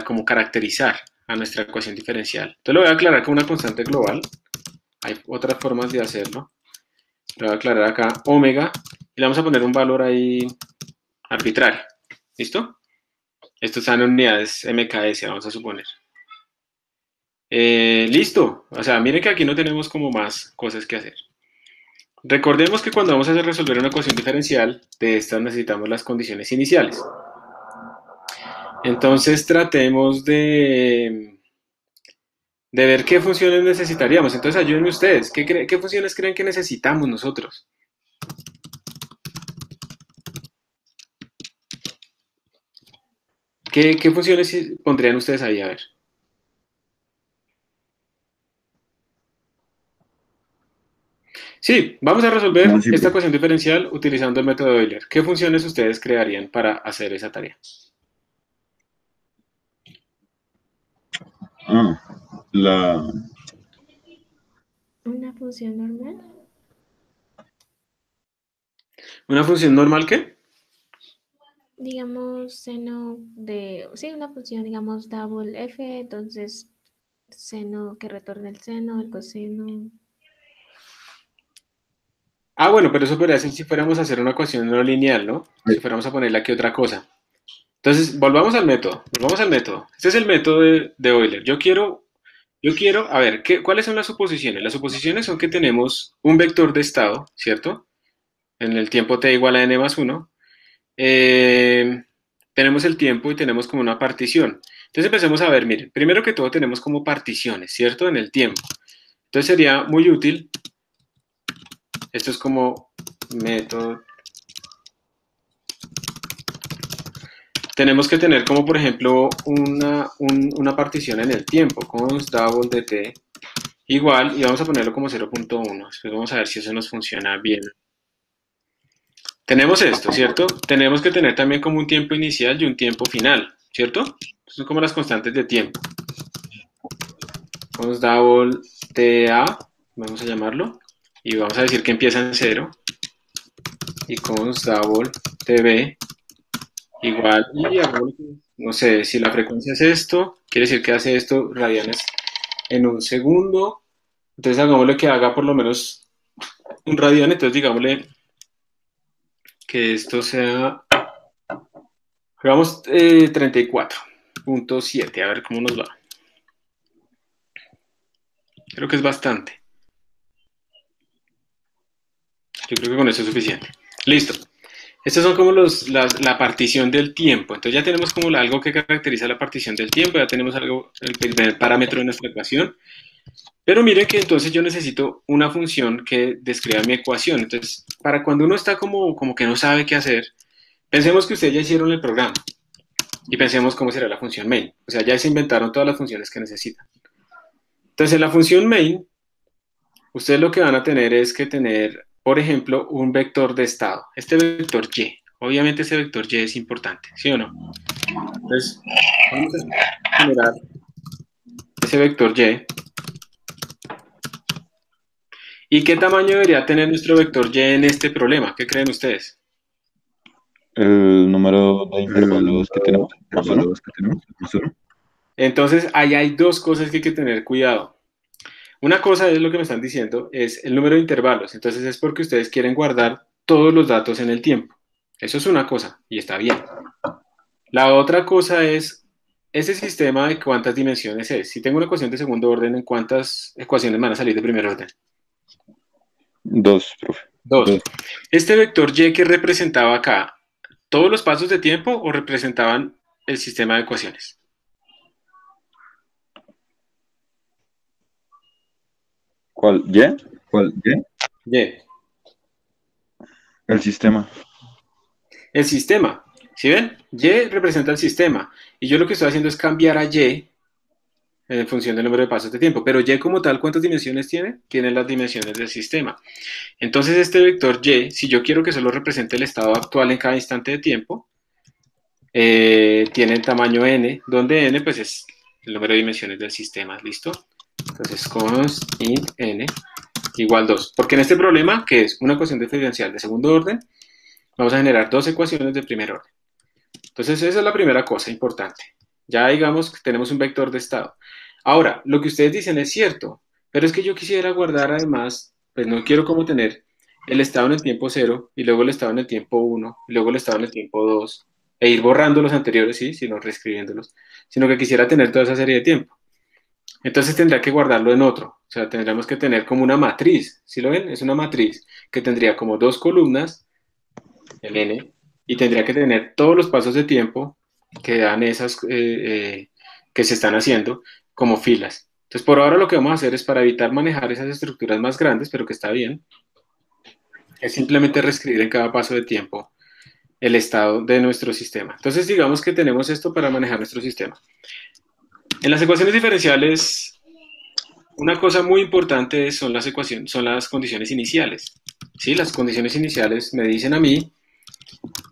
como caracterizar a nuestra ecuación diferencial. Entonces lo voy a aclarar con una constante global, hay otras formas de hacerlo. Lo voy a aclarar acá, omega, y le vamos a poner un valor ahí arbitrario. ¿Listo? Esto está en unidades MKS, vamos a suponer. Listo. O sea, miren que aquí no tenemos como más cosas que hacer. Recordemos que cuando vamos a resolver una ecuación diferencial, de estas necesitamos las condiciones iniciales. Entonces tratemos de ver qué funciones necesitaríamos. Entonces ayúdenme ustedes. ¿Qué funciones creen que necesitamos nosotros? ¿Qué funciones pondrían ustedes ahí? A ver. Sí, vamos a resolver esta ecuación diferencial utilizando el método de Euler. ¿Qué funciones ustedes crearían para hacer esa tarea? Una función normal. ¿Una función normal qué? Digamos, seno de, sí, una función, digamos, double f, entonces seno que retorne el seno, el coseno. Ah, bueno, pero eso podría ser si fuéramos a hacer una ecuación no lineal, ¿no? Si fuéramos a ponerle aquí otra cosa. Entonces, volvamos al método. Este es el método de Euler. Yo quiero, a ver, ¿cuáles son las suposiciones? Las suposiciones son que tenemos un vector de estado, ¿cierto? En el tiempo t igual a n más 1. Tenemos el tiempo y tenemos como una partición. Entonces empecemos a ver, miren, primero que todo tenemos como particiones, ¿cierto? En el tiempo. Entonces sería muy útil, esto es como método. Tenemos que tener como, por ejemplo, una partición en el tiempo, const double de t igual, y vamos a ponerlo como 0.1. Después vamos a ver si eso nos funciona bien. Tenemos esto, ¿cierto? Tenemos que tener también como un tiempo inicial y un tiempo final, ¿cierto? Son como las constantes de tiempo. Const double ta, vamos a llamarlo, y vamos a decir que empieza en 0, y const double tb igual, y no sé, si la frecuencia es esto, quiere decir que hace esto radianes en un segundo, entonces hagámosle que haga por lo menos un radian, entonces digámosle que esto sea, hagamos 34.7, a ver cómo nos va. Creo que es bastante. Yo creo que con eso es suficiente. Listo. Estos son como la partición del tiempo. Entonces ya tenemos como algo que caracteriza la partición del tiempo, ya tenemos algo, el parámetro de nuestra ecuación. Pero miren que entonces yo necesito una función que describa mi ecuación. Entonces, para cuando uno está como que no sabe qué hacer, pensemos que ustedes ya hicieron el programa y pensemos cómo será la función main. O sea, ya se inventaron todas las funciones que necesitan. Entonces, en la función main, ustedes lo que van a tener es que tener, por ejemplo, un vector de estado. Este vector y. Obviamente ese vector y es importante, ¿sí o no? Entonces, vamos a generar ese vector y. ¿Y qué tamaño debería tener nuestro vector y en este problema? ¿Qué creen ustedes? El número de intervalos que tenemos, más uno. Entonces, ahí hay dos cosas que hay que tener cuidado. Una cosa es lo que me están diciendo, es el número de intervalos. Entonces es porque ustedes quieren guardar todos los datos en el tiempo. Eso es una cosa y está bien. La otra cosa es ese sistema de cuántas dimensiones es. Si tengo una ecuación de segundo orden, ¿en cuántas ecuaciones van a salir de primer orden? 2, profe. 2. Este vector y que representaba acá, todos los pasos de tiempo o representaban el sistema de ecuaciones? ¿Cuál? ¿Y? ¿Cuál? ¿Y? Y. El sistema. El sistema, ¿sí ven? Y representa el sistema. Y yo lo que estoy haciendo es cambiar a Y en función del número de pasos de tiempo. Pero Y como tal, ¿cuántas dimensiones tiene? Tiene las dimensiones del sistema. Entonces este vector Y, si yo quiero que solo represente el estado actual en cada instante de tiempo, tiene el tamaño n, donde n pues es el número de dimensiones del sistema, ¿listo? Entonces const int n igual 2. Porque en este problema, que es una ecuación diferencial de segundo orden, vamos a generar dos ecuaciones de primer orden. Entonces esa es la primera cosa importante. Ya digamos que tenemos un vector de estado. Ahora, lo que ustedes dicen es cierto, pero es que yo quisiera guardar además, pues no quiero como tener el estado en el tiempo 0, y luego el estado en el tiempo 1, y luego el estado en el tiempo 2, e ir borrando los anteriores, sí, sino reescribiéndolos, sino que quisiera tener toda esa serie de tiempo. Entonces tendría que guardarlo en otro, o sea, tendríamos que tener como una matriz, ¿sí lo ven? Es una matriz que tendría como dos columnas, el n, y tendría que tener todos los pasos de tiempo que dan esas, que se están haciendo como filas. Entonces, por ahora lo que vamos a hacer es, para evitar manejar esas estructuras más grandes, pero que está bien, es simplemente reescribir en cada paso de tiempo el estado de nuestro sistema. Entonces, digamos que tenemos esto para manejar nuestro sistema. En las ecuaciones diferenciales, una cosa muy importante son las ecuaciones, son las condiciones iniciales. ¿Sí? Las condiciones iniciales me dicen a mí,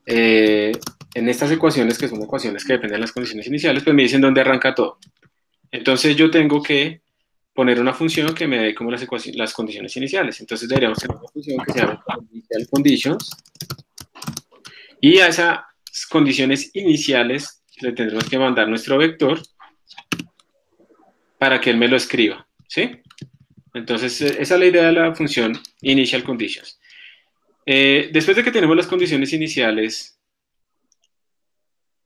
en estas ecuaciones, que son ecuaciones que dependen de las condiciones iniciales, pues me dicen dónde arranca todo. Entonces yo tengo que poner una función que me dé como las condiciones iniciales. Entonces deberíamos tener una función que se llama initial conditions, y a esas condiciones iniciales le tendremos que mandar nuestro vector para que él me lo escriba, ¿sí? Entonces esa es la idea de la función initial conditions. Después de que tenemos las condiciones iniciales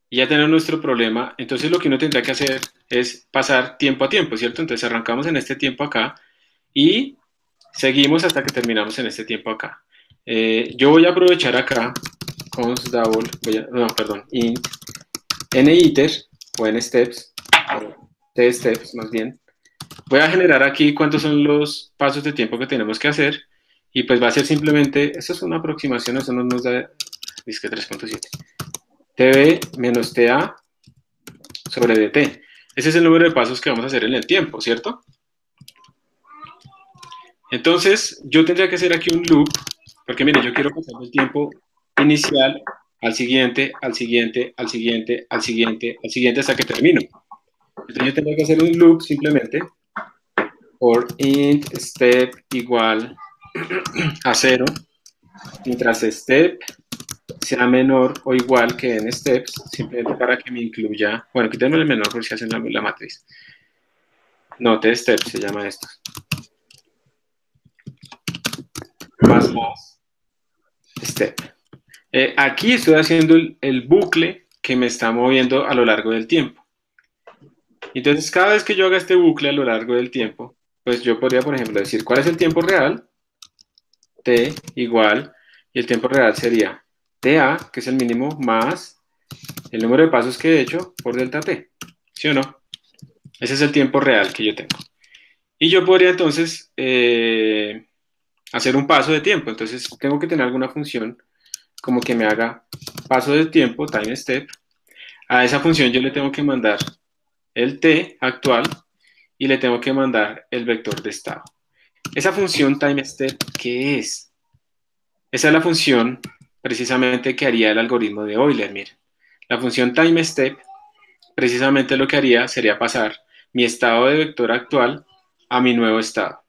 y ya tenemos nuestro problema, entonces lo que uno tendrá que hacer es pasar tiempo a tiempo, ¿cierto? Entonces arrancamos en este tiempo acá y seguimos hasta que terminamos en este tiempo acá. Yo voy a aprovechar acá const double, int n iter o n steps, o t steps más bien. Voy a generar aquí cuántos son los pasos de tiempo que tenemos que hacer, y pues va a ser simplemente, eso es una aproximación, eso no nos da, disque 3.7, tb menos ta sobre dt. Ese es el número de pasos que vamos a hacer en el tiempo, ¿cierto? Entonces, yo tendría que hacer aquí un loop, porque mire, yo quiero pasar el tiempo inicial al siguiente, al siguiente, al siguiente, al siguiente, al siguiente, hasta que termino. Entonces yo tendría que hacer un loop simplemente por int step igual a 0, mientras step sea menor o igual que n steps, simplemente para que me incluya, bueno, quitemos el menor por si hacen la matriz. No, t steps se llama esto. Más step. Aquí estoy haciendo el bucle que me está moviendo a lo largo del tiempo. Entonces, cada vez que yo haga este bucle a lo largo del tiempo, pues yo podría, por ejemplo, decir cuál es el tiempo real, t igual, y el tiempo real sería ta, que es el mínimo, más el número de pasos que he hecho por delta t, ¿sí o no? Ese es el tiempo real que yo tengo. Y yo podría entonces hacer un paso de tiempo. Entonces tengo que tener alguna función como que me haga paso de tiempo, time step. A esa función yo le tengo que mandar el t actual y le tengo que mandar el vector de estado. Esa función time step, ¿qué es? Esa es la función precisamente que haría el algoritmo de Euler. Miren, la función time step precisamente lo que haría sería pasar mi estado de vector actual a mi nuevo estado.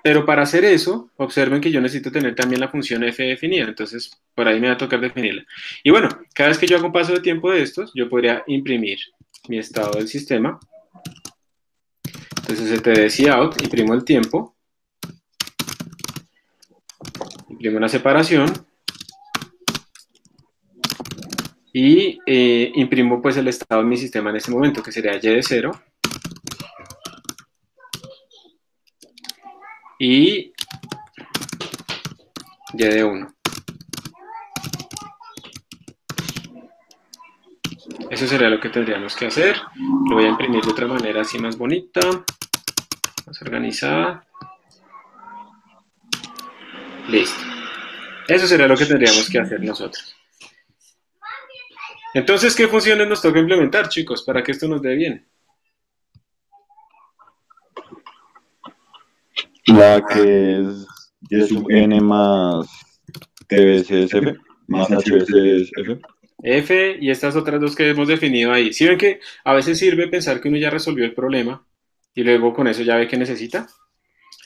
Pero para hacer eso, observen que yo necesito tener también la función f definida, entonces por ahí me va a tocar definirla. Y bueno, cada vez que yo hago un paso de tiempo de estos, yo podría imprimir mi estado del sistema. Entonces stdout, imprimo el tiempo, imprimo una separación y imprimo pues el estado de mi sistema en este momento, que sería y de 0 y y de 1. Eso sería lo que tendríamos que hacer. Lo voy a imprimir de otra manera así más bonita, más organizada. Listo. Eso sería lo que tendríamos que hacer nosotros. Entonces, ¿qué funciones nos toca implementar, chicos, para que esto nos dé bien? La que es y sub n más TBCSF más HBCSF. F y estas otras dos que hemos definido ahí. ¿Sí ven que a veces sirve pensar que uno ya resolvió el problema y luego con eso ya ve que necesita?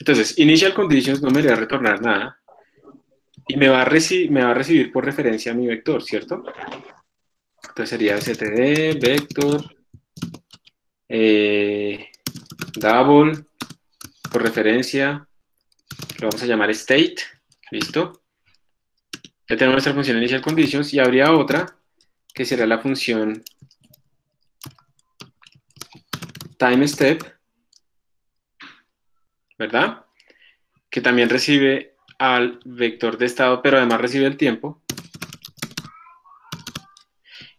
Entonces, initial conditions no me va a retornar nada y me va a recibir por referencia a mi vector, ¿cierto? Entonces sería std, vector, double, por referencia, lo vamos a llamar state, ¿listo? Ya tenemos nuestra función initial conditions y habría otra que será la función time step, ¿verdad? Que también recibe al vector de estado, pero además recibe el tiempo.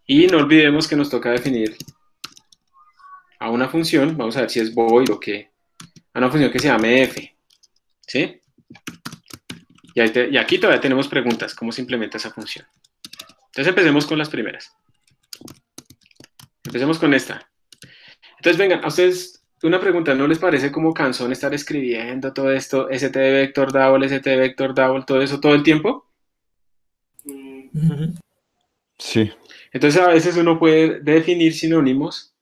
Y no olvidemos que nos toca definir a una función, vamos a ver si es void o qué, a una función que se llame f, ¿sí? Y aquí todavía tenemos preguntas, ¿cómo se implementa esa función? Entonces empecemos con las primeras. Empecemos con esta. Entonces vengan, a ustedes una pregunta, ¿no les parece como cansón estar escribiendo todo esto, std vector double, std vector double, todo eso todo el tiempo? Sí. Entonces a veces uno puede definir sinónimos,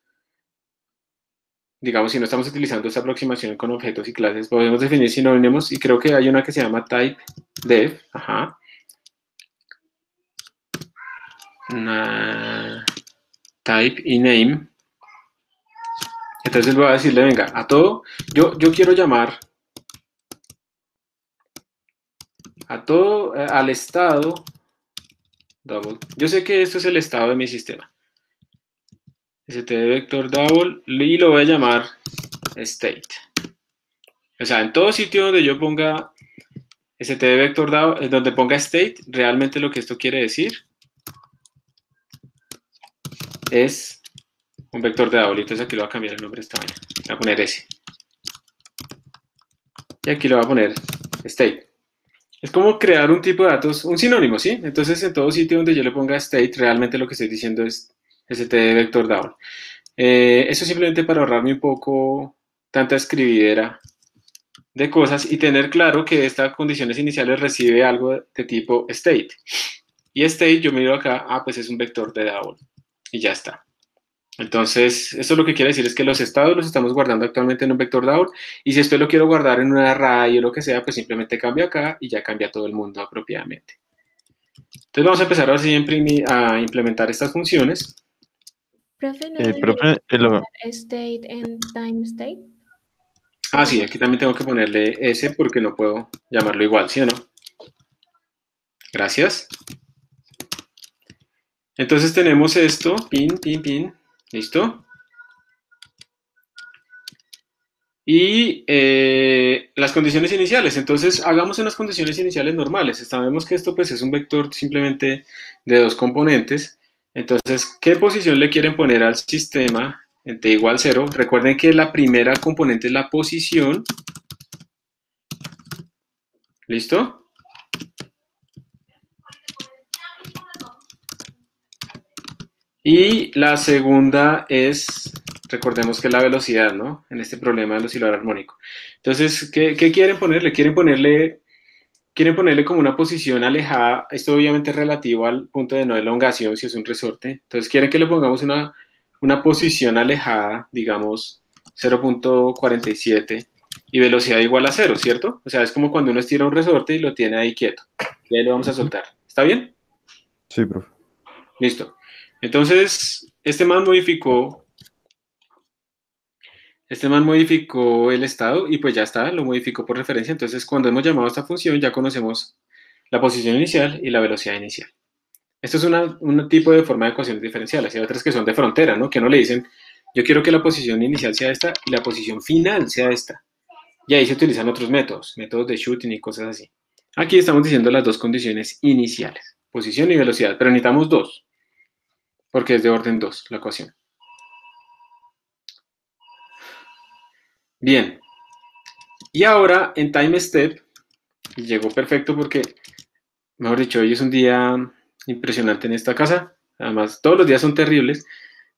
digamos si no estamos utilizando esta aproximación con objetos y clases, podemos definir sinónimos y creo que hay una que se llama type def, ajá. Type y name. Entonces voy a decirle, venga, a todo, yo quiero llamar a todo, al estado double. Yo sé que esto es el estado de mi sistema. Std vector double y lo voy a llamar state. O sea, en todo sitio donde yo ponga std vector double, donde ponga state, realmente lo que esto quiere decir es un vector de double. Entonces aquí lo voy a cambiar el nombre de esta manera. Voy a poner S. Y aquí lo voy a poner state. Es como crear un tipo de datos, un sinónimo, ¿sí? Entonces en todo sitio donde yo le ponga state, realmente lo que estoy diciendo es std vector double. Eso simplemente para ahorrarme un poco tanta escribidera de cosas y tener claro que estas condiciones iniciales recibe algo de tipo state. Y state, yo miro acá, pues es un vector de double. Y ya está. Entonces, esto lo que quiere decir es que los estados los estamos guardando actualmente en un vector double, y si esto lo quiero guardar en un array o lo que sea, pues simplemente cambio acá y ya cambia todo el mundo apropiadamente. Entonces vamos a empezar ahora sí a implementar estas funciones. Profe, ¿no Profe, state en time state? Ah, sí, aquí también tengo que ponerle S porque no puedo llamarlo igual, ¿sí o no? Gracias. Entonces tenemos esto, pin, pin, pin, ¿listo? Y las condiciones iniciales, entonces hagamos unas condiciones iniciales normales. Sabemos que esto pues es un vector simplemente de dos componentes. Entonces, ¿qué posición le quieren poner al sistema en t igual 0? Recuerden que la primera componente es la posición. ¿Listo? Y la segunda es, recordemos que es la velocidad, ¿no? En este problema del oscilador armónico. Entonces, ¿qué quieren ponerle? Quieren ponerle como una posición alejada. Esto obviamente es relativo al punto de no elongación, si es un resorte. Entonces, quieren que le pongamos una posición alejada, digamos 0.47 y velocidad igual a 0, ¿cierto? O sea, es como cuando uno estira un resorte y lo tiene ahí quieto. Y ahí lo vamos a soltar. ¿Está bien? Sí, profe. Listo. Entonces, este man modificó el estado y pues ya está, lo modificó por referencia. Entonces, cuando hemos llamado a esta función, ya conocemos la posición inicial y la velocidad inicial. Esto es un tipo de forma de ecuaciones diferenciales. Hay otras que son de frontera, ¿no? Que no le dicen, yo quiero que la posición inicial sea esta y la posición final sea esta. Y ahí se utilizan otros métodos de shooting y cosas así. Aquí estamos diciendo las dos condiciones iniciales, posición y velocidad, pero necesitamos dos. porque es de orden 2 la ecuación. Bien, y ahora en time step, llegó perfecto porque, mejor dicho, hoy es un día impresionante en esta casa. Además, todos los días son terribles,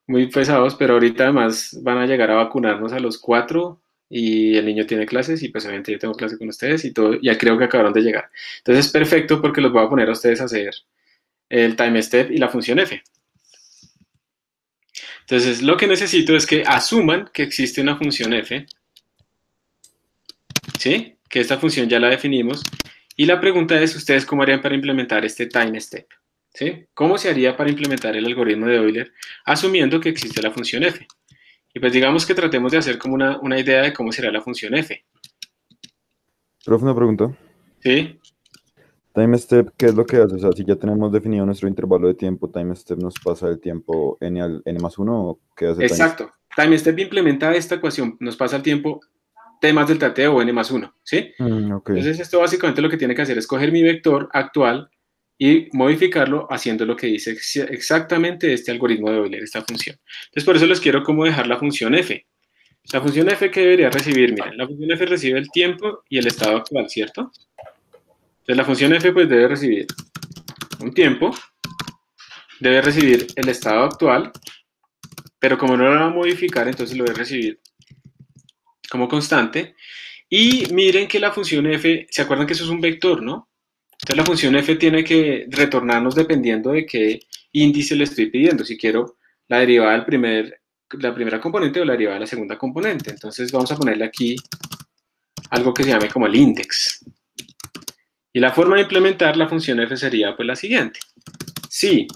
muy pesados, pero ahorita además van a llegar a vacunarnos a los 4 y el niño tiene clases y pues obviamente yo tengo clase con ustedes y todo, ya creo que acabaron de llegar. Entonces es perfecto porque los voy a poner a ustedes a hacer el time step y la función f. Entonces lo que necesito es que asuman que existe una función f, ¿sí? Que esta función ya la definimos y la pregunta es, ¿ustedes cómo harían para implementar este time step? ¿Sí? ¿Cómo se haría para implementar el algoritmo de Euler asumiendo que existe la función f? Y pues digamos que tratemos de hacer como una idea de cómo será la función f. Profe, una pregunta. ¿Sí? Time step, ¿qué es lo que hace? O sea, si ya tenemos definido nuestro intervalo de tiempo, time step nos pasa el tiempo n al n más 1, ¿o qué hace time step? Exacto. Time step implementa esta ecuación, nos pasa el tiempo t más delta t o n más 1, ¿sí? Ok. Entonces esto básicamente lo que tiene que hacer es coger mi vector actual y modificarlo haciendo lo que dice exactamente este algoritmo de Euler, esta función. Entonces por eso les quiero como dejar la función f. La función f que debería recibir, miren, la función f recibe el tiempo y el estado actual, ¿cierto? Entonces la función f pues debe recibir un tiempo, debe recibir el estado actual, pero como no lo va a modificar, entonces lo debe recibir como constante. Y miren que la función f, ¿se acuerdan que eso es un vector, no? Entonces la función f tiene que retornarnos dependiendo de qué índice le estoy pidiendo, si quiero la derivada la primera componente o la derivada de la segunda componente. Entonces vamos a ponerle aquí algo que se llame como el index. Y la forma de implementar la función f sería pues la siguiente. Si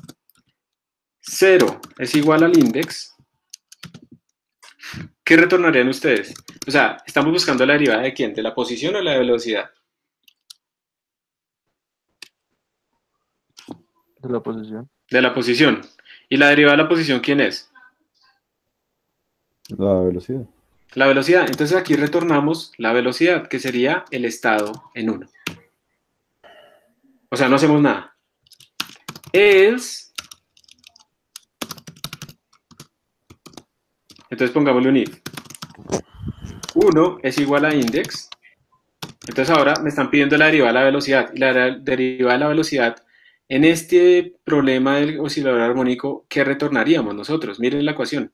0 es igual al index, ¿qué retornarían ustedes? O sea, estamos buscando la derivada de quién, de la posición o la velocidad. De la posición. De la posición. ¿Y la derivada de la posición quién es? La velocidad. La velocidad. Entonces aquí retornamos la velocidad, que sería el estado en 1. O sea, no hacemos nada. Entonces pongámosle un if. 1 es igual a index. Entonces ahora me están pidiendo la derivada de la velocidad. Y la derivada de la velocidad, en este problema del oscilador armónico, ¿qué retornaríamos nosotros? Miren la ecuación.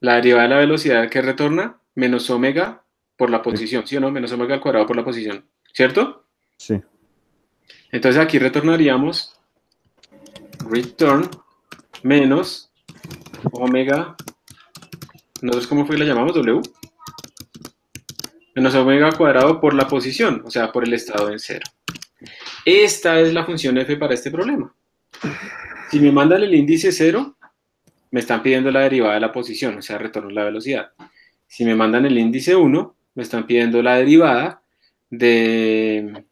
La derivada de la velocidad que retorna, menos omega por la posición, ¿sí o no? Menos omega al cuadrado por la posición, ¿cierto? Sí. Entonces aquí retornaríamos return menos omega, nosotros ¿cómo fue que la llamamos? W. Menos omega al cuadrado por la posición, o sea, por el estado en 0. Esta es la función f para este problema. Si me mandan el índice 0, me están pidiendo la derivada de la posición, o sea, retorno la velocidad. Si me mandan el índice 1, me están pidiendo la derivada de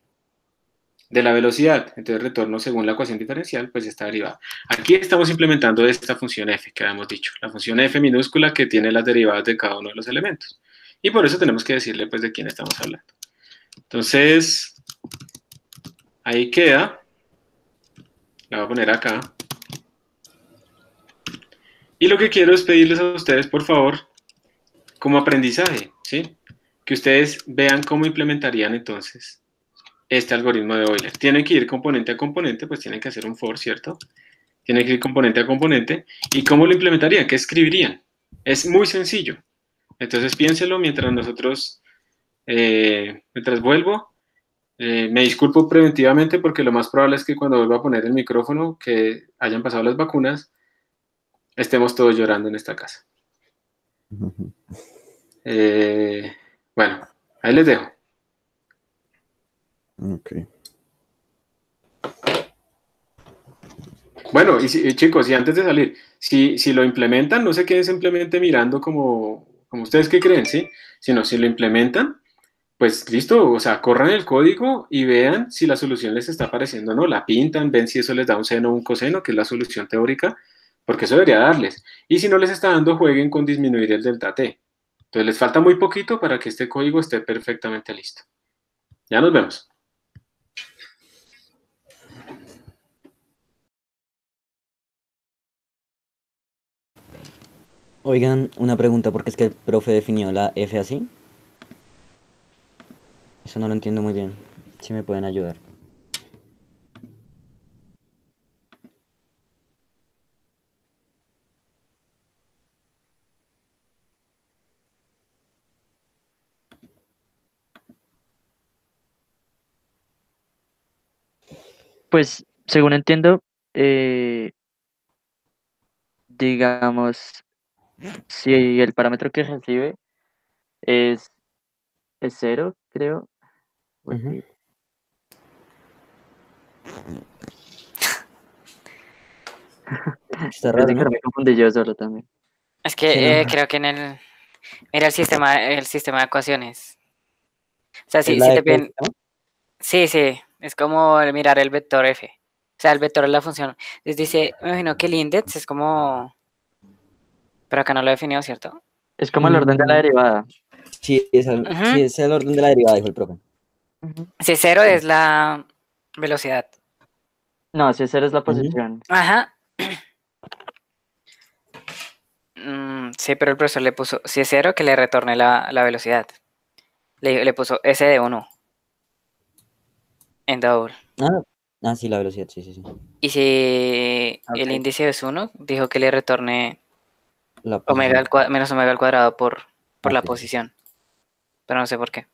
la velocidad. Entonces retorno según la ecuación diferencial, pues está derivada. Aquí estamos implementando esta función f que habíamos dicho. La función f minúscula que tiene las derivadas de cada uno de los elementos. Y por eso tenemos que decirle pues de quién estamos hablando. Entonces, ahí queda. La voy a poner acá. Y lo que quiero es pedirles a ustedes, por favor, como aprendizaje, ¿sí? Que ustedes vean cómo implementarían entonces este algoritmo de Euler. Tienen que ir componente a componente, pues tienen que hacer un for, ¿cierto? Tienen que ir componente a componente. ¿Y cómo lo implementarían? ¿Qué escribirían? Es muy sencillo. Entonces piénselo mientras mientras vuelvo. Me disculpo preventivamente porque lo más probable es que cuando vuelva a poner el micrófono, que hayan pasado las vacunas, estemos todos llorando en esta casa. Bueno, ahí les dejo. Ok. Bueno, y chicos, y antes de salir, si lo implementan, no se queden simplemente mirando como ustedes que creen, ¿sí? Sino si lo implementan, pues listo, o sea, corran el código y vean si la solución les está apareciendo o no, la pintan, ven si eso les da un seno o un coseno, que es la solución teórica, porque eso debería darles. Y si no les está dando, jueguen con disminuir el delta t. Entonces les falta muy poquito para que este código esté perfectamente listo. Ya nos vemos. Oigan, una pregunta, porque es que el profe definió la F así. Eso no lo entiendo muy bien. Si me pueden ayudar. Pues, según entiendo, eh, digamos, si el parámetro que recibe es, es cero, creo. Ujú. Wait, Está es raro, de que ¿no? me confundí yo solo también. Es Sí, no. que creo que en el... Mira el sistema de ecuaciones. O sea, ¿Es si, la si te F del piden... sistema? Sí, sí, es como mirar el vector f. O sea, el vector es la función. Entonces dice, me imagino que el index es como... Pero acá no lo he definido, ¿cierto? Es como el orden de la derivada. Sí, Ujú. sí, es el orden de la derivada, dijo el profe. Ujú. Si cero es la velocidad. No, si cero es la Ujú. posición. Ajá. Sí, pero el profesor le puso, si es cero, que le retorne la velocidad. Le puso S de 1 en double. Ah, sí, la velocidad, sí, sí, sí. Y si el Ok. índice es 1, dijo que le retorne La omega posición. menos omega al cuadrado por Ah, la sí, sí, sí. posición. Pero no sé por qué.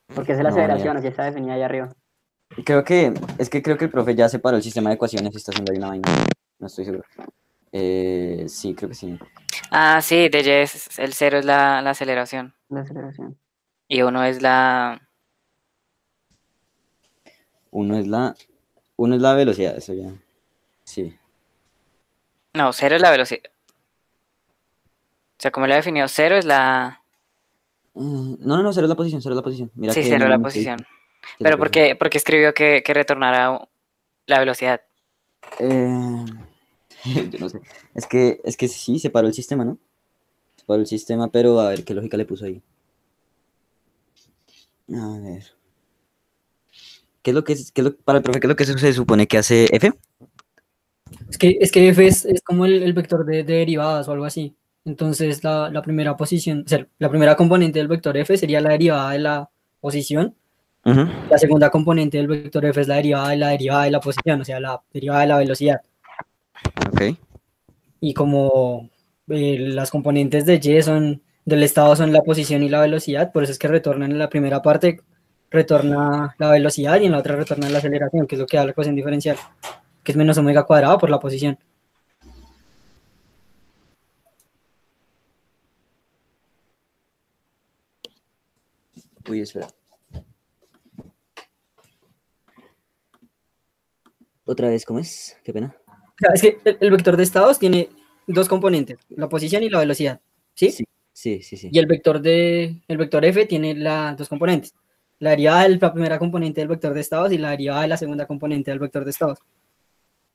Porque esa es la No, ni idea. aceleración, así está definida ahí arriba. Creo que el profe ya separó el sistema de ecuaciones y está haciendo ahí una vaina. No estoy seguro. Sí, creo que sí. Ah, sí, de Y el 0 es la aceleración. La aceleración. Y 1 es la... Uno es la, uno es la velocidad, eso ya. Sí. No, 0 es la velocidad. O sea, como lo he definido, 0 es la... No, cero es la posición, cero es la posición. Mira Sí, que 0 es la mínimamente dice posición. que es la Pero posición. porque escribió que retornara la velocidad. Eh, yo no sé. Es que sí, separó el sistema, ¿no? Separó el sistema, pero a ver qué lógica le puso ahí. A ver. ¿Qué es lo que para el profe, qué es lo que se supone que hace F? Es que F es como el vector de derivadas o algo así. Entonces la primera posición, o sea, la primera componente del vector F sería la derivada de la posición. Ujú. La segunda componente del vector F es la derivada de la posición, o sea, la derivada de la velocidad. Ok. Y como las componentes de Y del estado son la posición y la velocidad, por eso es que retornan en la primera parte, retorna la velocidad y en la otra retorna la aceleración, que es lo que da la ecuación diferencial, que es menos omega cuadrado por la posición. Uy, espera. Otra vez, ¿cómo es? Qué pena. O sea, es que el vector de estados tiene dos componentes, la posición y la velocidad, ¿sí? Sí, sí, sí, sí. Y el vector F tiene las dos componentes, la derivada de la primera componente del vector de estados y la derivada de la segunda componente del vector de estados.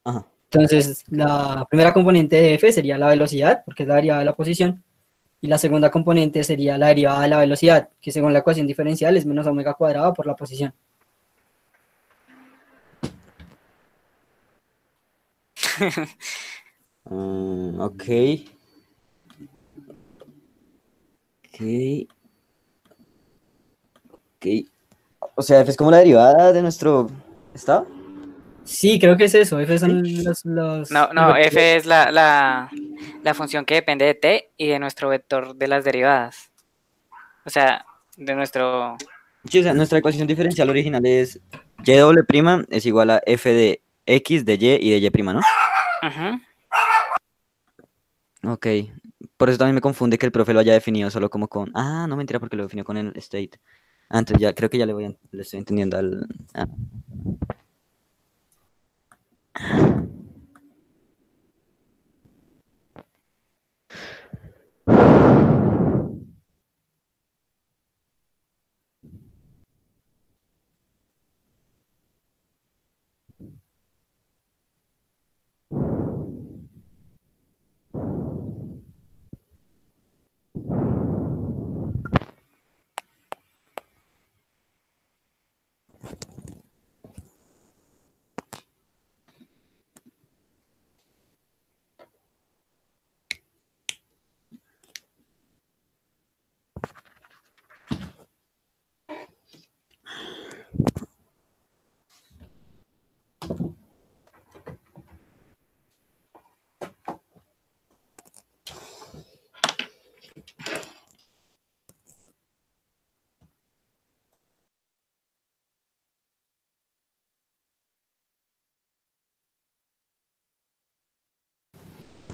Ajá. Entonces, la primera componente de F sería la velocidad, porque es la derivada de la posición, y la segunda componente sería la derivada de la velocidad, que según la ecuación diferencial es menos omega cuadrado por la posición. Ok. Ok. Ok. O sea, F es como la derivada de nuestro estado. Sí, creo que es eso. F ¿Sí? son No, el no, vector. f es la función que depende de t y de nuestro vector de las derivadas. O sea, de nuestro... Sí, o sea, nuestra ecuación diferencial original es y doble prima es igual a f de x de y de y prima, ¿no? Ujú. Ok. Por eso también me confunde que el profe lo haya definido solo como con... Ah, no, mentira, porque lo definió con el state. Ah, entonces ya, creo que ya le estoy entendiendo al... ah.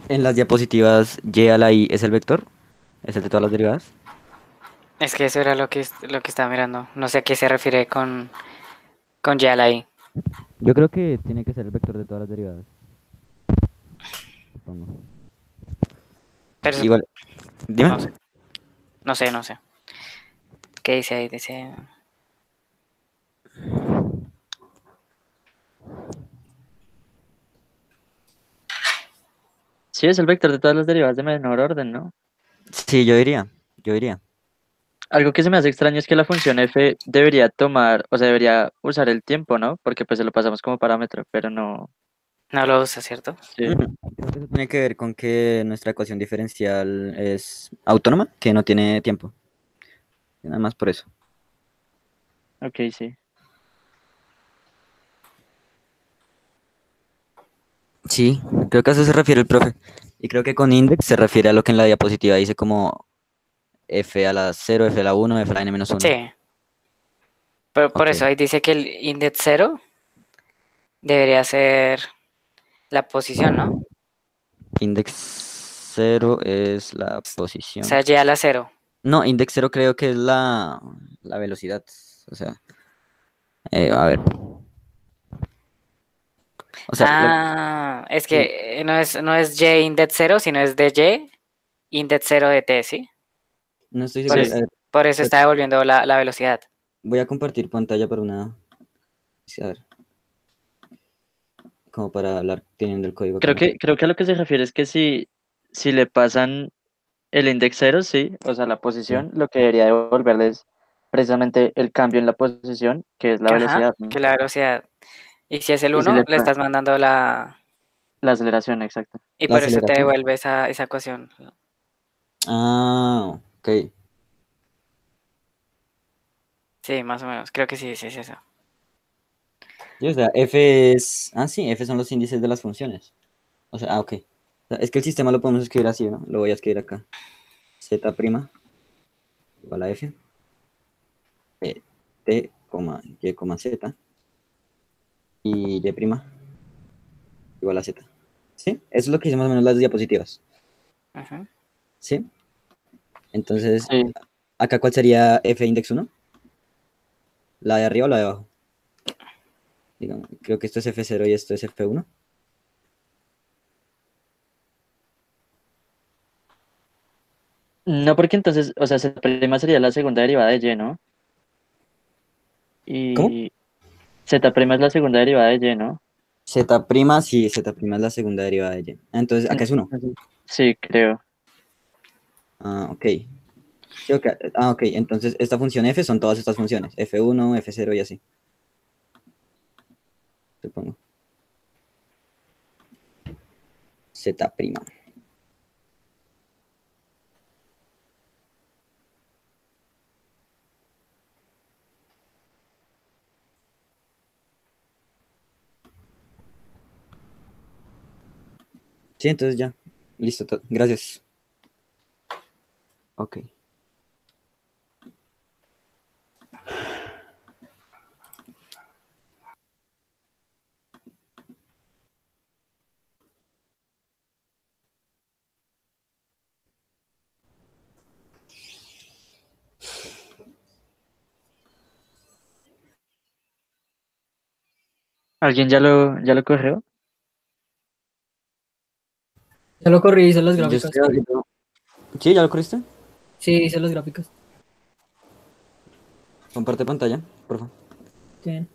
En las diapositivas, y a la i es el vector, es el de todas las derivadas. Es que eso era lo que estaba mirando. No sé a qué se refiere con y a la i. Yo creo que tiene que ser el vector de todas las derivadas. Supongo. Pero eso- Igual, dime. no sé. ¿Qué dice ahí? Dice... Sí, es el vector de todas las derivadas de menor orden, ¿no? Sí, yo diría. Algo que se me hace extraño es que la función f debería tomar, o sea, debería usar el tiempo, ¿no? Porque pues se lo pasamos como parámetro, pero no. No lo usa, ¿cierto? Sí. Creo que eso tiene que ver con que nuestra ecuación diferencial es autónoma, que no tiene tiempo. Nada más por eso. Ok, sí. Sí, creo que a eso se refiere el profe. Y creo que con index se refiere a lo que en la diapositiva dice como f a la 0, f a la 1, f a la n-1. Sí. Pero por Ok. eso ahí dice que el index 0 debería ser la posición, ¿no? Index 0 es la O posición. sea, y a la 0. No, index 0 creo que es la velocidad. O sea, a ver. O sea, Es que no es y index 0, sino es de y index 0 de t, ¿sí? no estoy Por seguro. eso, A ver, por eso está devolviendo la velocidad. voy a compartir pantalla para una. Sí, a ver. Como para hablar teniendo el código acá. Creo que a lo que se refiere es que si le pasan el index 0, sí, o sea, la posición, lo que debería devolverle es precisamente el cambio en la posición, que es la Ajá, velocidad, ¿no? que la velocidad. Y si es el Y si 1, le le estás mandando la aceleración, exacto. y La por eso te aceleración. devuelve esa ecuación. Ah, ok. Sí, más o menos. Creo que sí, sí es eso. Sí, o sea, f es. Ah, sí, f son los índices de las funciones. O sea, ok. O sea, es que el sistema lo podemos escribir así, ¿no? Lo voy a escribir acá. Z' igual a f. T, y, z. Y y' igual a z. ¿Sí? Eso es lo que dicen más o menos las diapositivas. Ujú. ¿Sí? Entonces, Sí. ¿acá cuál sería f index 1? ¿La de arriba o la de abajo? Digamos, creo que esto es f0 y esto es f1. No, porque entonces, o sea, Z' sería la segunda derivada de Y, ¿no? ¿Cómo? Y Z' es la segunda derivada de Y, ¿no? Z', sí, Z' es la segunda derivada de y. Ah, entonces, acá es 1. Sí, creo. Ah, ok. Sí, ok. Ah, ok. Entonces, esta función f son todas estas funciones. f1, f0 y así. Supongo. Z'. Sí, entonces ya. Listo. Gracias. Ok. ¿Alguien ya lo corrió? Ya lo corrí, hice las Yo gráficas. estoy abriendo. ¿Sí? ¿Ya lo corriste? Sí, hice las gráficas. Comparte pantalla, por favor. Bien.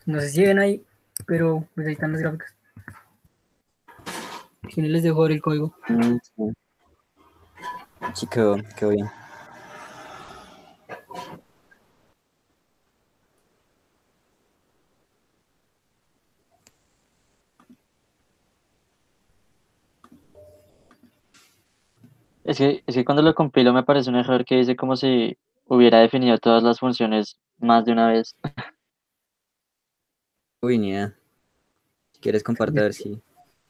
No sé si ven ahí, pero pues ahí están las gráficas. Si no les dejo ver el código. Sí. Sí, quedó bien. Es que cuando lo compilo me parece un error que dice como si hubiera definido todas las funciones más de una vez. Uy, ni idea. Si quieres, comparte a ver si.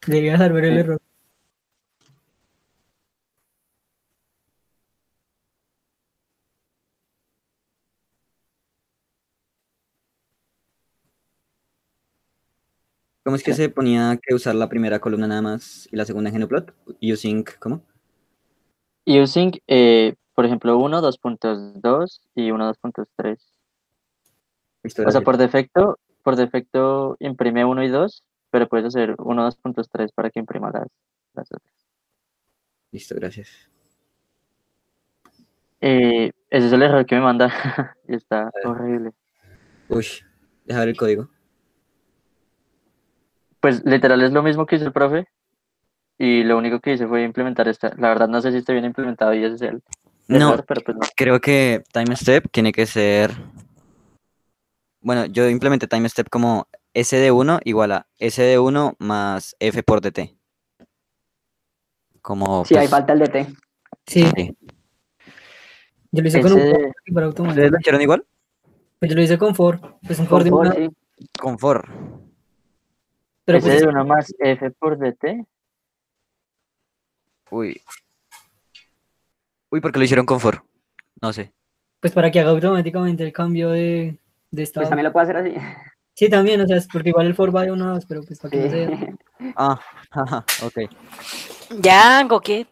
Debería saber el Sí. error. ¿Cómo es que se ponía que usar la primera columna nada más y la segunda en GnuPlot? Using, ¿cómo? Using, por ejemplo, 1, 2.2 y 1, 2.3. Listo, O sea, gracias. por defecto imprime 1 y 2, pero puedes hacer 1, 2.3 para que imprima las otras. Listo, gracias. Ese es el error que me manda. Y está horrible. Uy, deja ver el código. Pues literal es lo mismo que hizo el profe. Y lo único que hice fue implementar esta. La verdad no sé si está bien implementado y ese es el No, error, pero pues no. creo que time step tiene que ser. Bueno, yo implementé time step como SD1 igual a SD1 más F por DT. Como Sí, ahí pues. falta el DT. Sí, Sí. yo lo hice con un for Ese, y para ¿Ustedes automático. lo hicieron igual? Pues yo lo hice con for, pues un for Con de for, una, sí. Con for. pero pues ese es de 1 más F por DT. Uy. Uy, ¿por qué lo hicieron con for? No sé. pues para que haga automáticamente el cambio de Pues estado. también lo puedo hacer así. Sí, también, o sea, es porque igual el for va de 1 a 2, pero pues para que no Sí. sea. Ah, jaja, ok. Ya, Goki.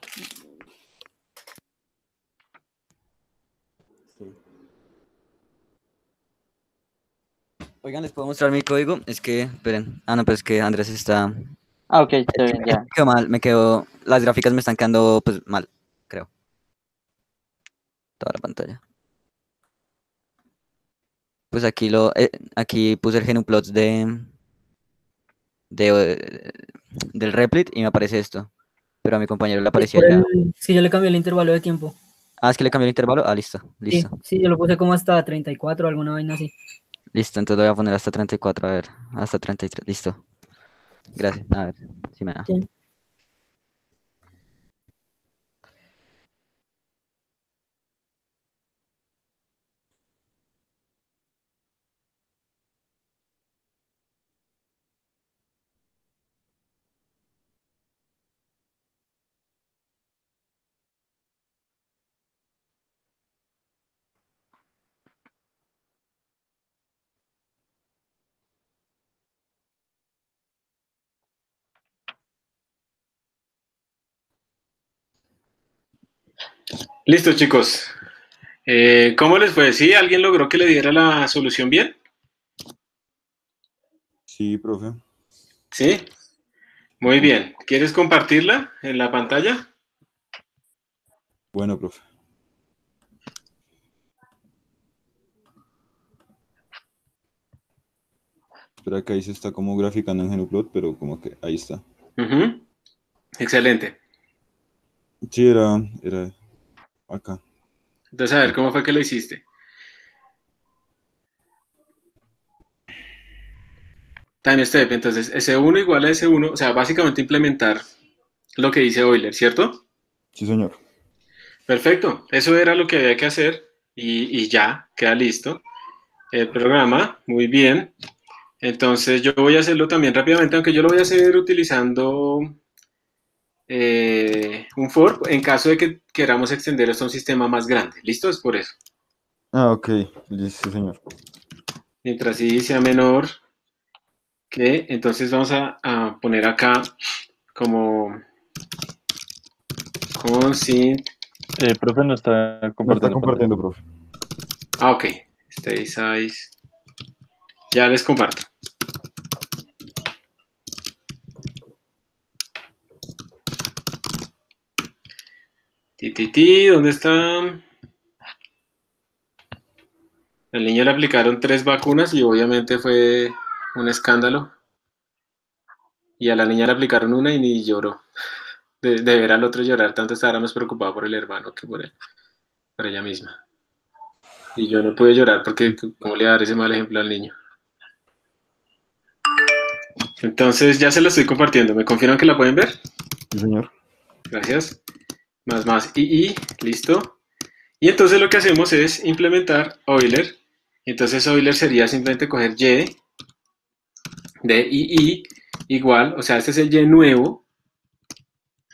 Oigan, ¿les puedo mostrar mi código? Es que, esperen. Ah, no, pero es que Andrés está. Ah, ok, está bien, ya. Me quedó mal, me quedó. Las gráficas me están quedando, pues, mal, creo. Toda la pantalla. Pues aquí puse el GnuPlots del Replit y me aparece esto. Pero a mi compañero le Es aparecía por ya. sí, yo le cambié el intervalo de tiempo. Ah, es que le cambié el intervalo. Ah, listo, Sí, listo. sí, yo lo puse como hasta 34, alguna vaina así. Listo, entonces lo voy a poner hasta 34, a ver. Hasta 33, listo. Gracias. A ver, si me da. Sí. Listo, chicos. ¿Cómo les fue? ¿Sí? ¿Alguien logró que le diera la solución bien? Sí, profe. ¿Sí? Muy bien. ¿Quieres compartirla en la pantalla? Bueno, profe. Espera que ahí se está como graficando en GnuPlot, pero como que ahí está. Ujú. Excelente. Sí, era acá. Entonces, a ver, ¿cómo fue que lo hiciste? Time step, entonces S1 igual a S1, o sea, básicamente implementar lo que dice Euler, ¿cierto? Sí, señor. Perfecto, eso era lo que había que hacer y ya, queda listo el programa, muy bien. Entonces yo voy a hacerlo también rápidamente, aunque yo lo voy a hacer utilizando un for en caso de que queramos extender esto a un sistema más grande. ¿Listo? Es por eso. Ah, ok. Sí, señor. Mientras i sea menor que, entonces vamos a poner acá como consint. Profe, no está No está compartiendo compartiendo, pantalla. profe. Ah, ok. Stay size. Ya les comparto. ¿Dónde está? Al niño le aplicaron 3 vacunas y obviamente fue un escándalo. Y a la niña le aplicaron una y ni lloró. De ver al otro llorar, tanto estaba más preocupado por el hermano que por ella misma. Y yo no pude llorar porque cómo le voy a dar ese mal ejemplo al niño. Entonces ya se lo estoy compartiendo. ¿Me confirman que la pueden ver? Sí, señor. Gracias. Más y listo. Y entonces lo que hacemos es implementar Euler. Entonces Euler sería simplemente coger y de i igual, o sea, este es el y nuevo,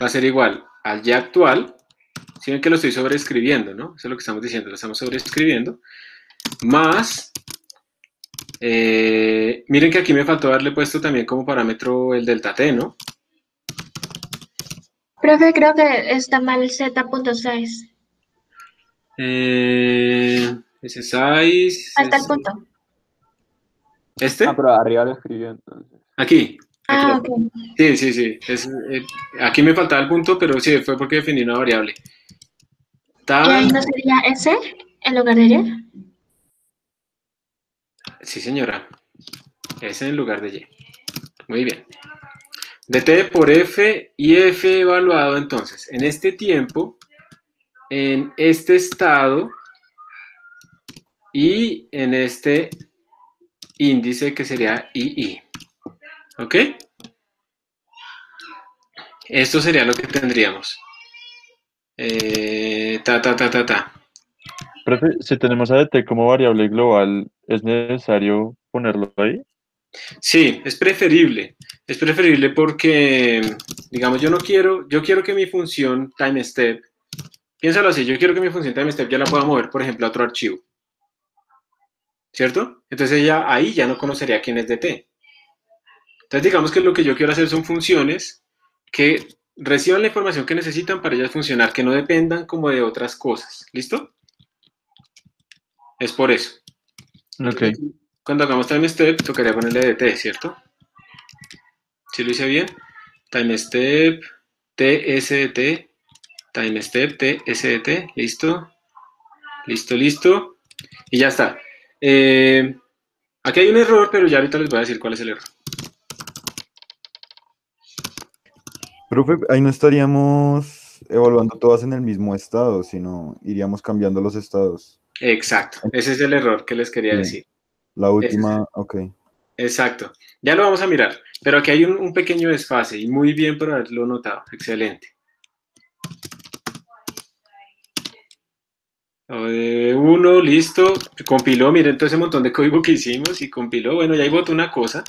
va a ser igual al y actual. Si ven que lo estoy sobreescribiendo, ¿no? Eso es lo que estamos diciendo, lo estamos sobreescribiendo. Más, miren que aquí me faltó haberle puesto también como parámetro el delta t, ¿no? Profe, creo que está mal z.6. Ese size. Hasta el punto. ¿Este? Ah, pero arriba lo escribió entonces. Aquí. Ah, ok. Sí, sí, sí. Aquí me faltaba el punto, pero sí, fue porque definí una variable. ¿Y ahí no sería S en lugar de Y? Sí, señora. S en lugar de Y. Muy bien. dt por f y f evaluado entonces en este tiempo, en este estado y en este índice que sería II. ¿Ok? Esto sería lo que tendríamos. Profe, si tenemos a DT como variable global, ¿es necesario ponerlo ahí? Sí, es preferible. Es preferible porque, digamos, yo quiero que mi función timeStep, piénsalo así, yo quiero que mi función timeStep ya la pueda mover, por ejemplo, a otro archivo. ¿Cierto? Entonces ella ahí ya no conocería quién es DT. Entonces digamos que lo que yo quiero hacer son funciones que reciban la información que necesitan para ellas funcionar, que no dependan como de otras cosas. ¿Listo? Es por eso. Ok. Cuando hagamos timeStep, tocaría ponerle DT, ¿cierto? ¿Sí lo hice bien? TimeStep, TSDT, TimeStep, TSDT, listo, listo, listo, y ya está. Aquí hay un error, pero ya ahorita les voy a decir cuál es el error. Profe, ahí no estaríamos evaluando todas en el mismo estado, sino iríamos cambiando los estados. Exacto, ese es el error que les quería decir. La última, ok. Exacto, ya lo vamos a mirar, pero aquí hay un pequeño desfase y muy bien por haberlo notado, excelente. Uno, listo, compiló, miren todo ese montón de código que hicimos y compiló, bueno, ya ahí botó una cosa,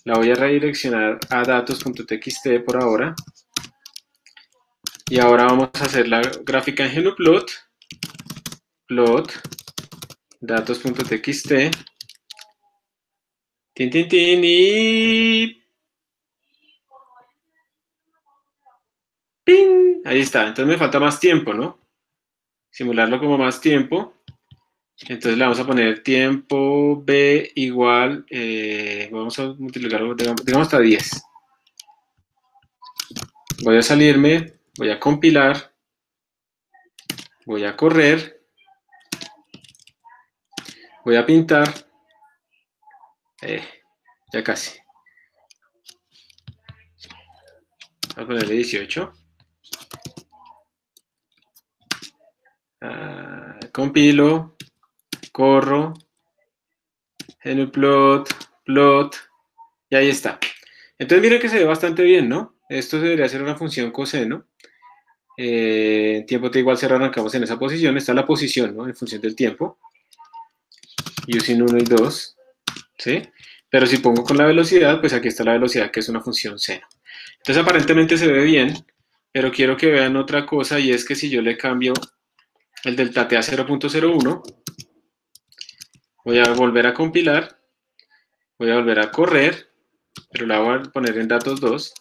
la voy a redireccionar a datos.txt por ahora, y ahora vamos a hacer la gráfica en GnuPlot, plot, datos.txt, tin, tin, tin, y ¡pin! Ahí está, entonces me falta más tiempo, ¿no? Simularlo como más tiempo. Entonces le vamos a poner tiempo b igual, vamos a multiplicarlo, digamos hasta 10. Voy a salirme, voy a compilar, voy a correr, voy a pintar, ya casi. Voy a ponerle 18. Compilo, corro, GnuPlot, plot, y ahí está. Entonces miren que se ve bastante bien, ¿no? Esto debería ser una función coseno. Tiempo t igual 0, arrancamos en esa posición. Está la posición, ¿no? En función del tiempo. Using 1 y 2, ¿sí? Pero si pongo con la velocidad, pues aquí está la velocidad, que es una función seno. Entonces aparentemente se ve bien, pero quiero que vean otra cosa, y es que si yo le cambio el delta t a 0.01, voy a volver a compilar, voy a volver a correr, pero la voy a poner en datos 2.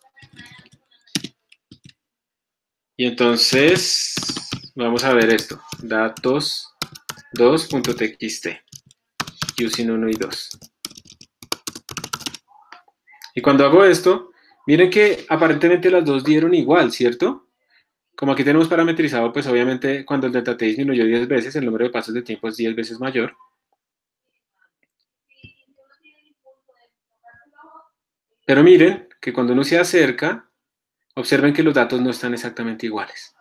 Y entonces vamos a ver esto, datos 2.txt, using 1 y 2. Y cuando hago esto, miren que aparentemente las dos dieron igual, ¿cierto? Como aquí tenemos parametrizado, pues obviamente cuando el delta t disminuyó 10 veces, el número de pasos de tiempo es 10 veces mayor. Pero miren que cuando uno se acerca, observen que los datos no están exactamente iguales.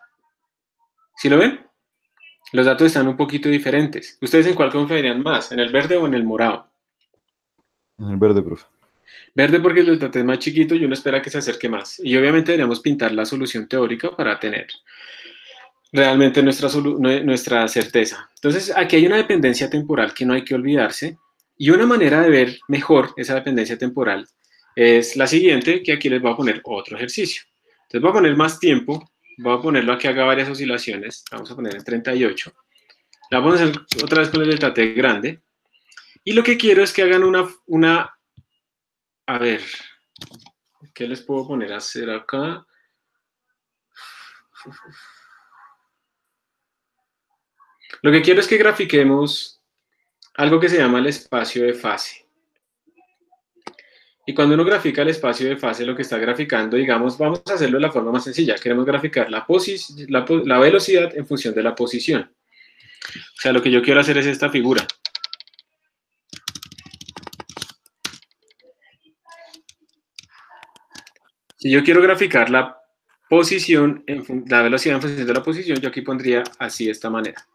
¿Sí lo ven? Los datos están un poquito diferentes. ¿Ustedes en cuál confiarían más? ¿En el verde o en el morado? En el verde, profe. Verde porque el delta t es más chiquito y uno espera que se acerque más. Y obviamente deberíamos pintar la solución teórica para tener realmente nuestra certeza. Entonces, aquí hay una dependencia temporal que no hay que olvidarse. Y una manera de ver mejor esa dependencia temporal es la siguiente, que aquí les voy a poner otro ejercicio. Entonces voy a poner más tiempo, voy a ponerlo a que haga varias oscilaciones, vamos a poner el 38. La vamos a hacer otra vez con el delta t grande. Y lo que quiero es que hagan a ver, ¿qué les puedo poner a hacer acá? Lo que quiero es que grafiquemos algo que se llama el espacio de fase. Y cuando uno grafica el espacio de fase, lo que está graficando, digamos, vamos a hacerlo de la forma más sencilla. Queremos graficar la velocidad en función de la posición. O sea, lo que yo quiero hacer es esta figura. Si yo quiero graficar la velocidad en función de la posición, yo aquí pondría así de esta manera.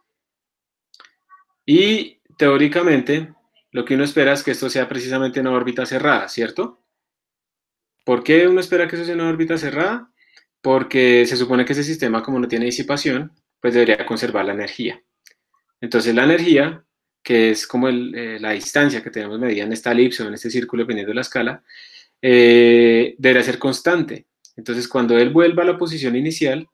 Y teóricamente, lo que uno espera es que esto sea precisamente una órbita cerrada, ¿cierto? ¿Por qué uno espera que eso sea una órbita cerrada? Porque se supone que ese sistema, como no tiene disipación, pues debería conservar la energía. Entonces la energía, que es como la distancia que tenemos medida en esta elipse o en este círculo, dependiendo de la escala, debería ser constante. Entonces cuando él vuelva a la posición inicial,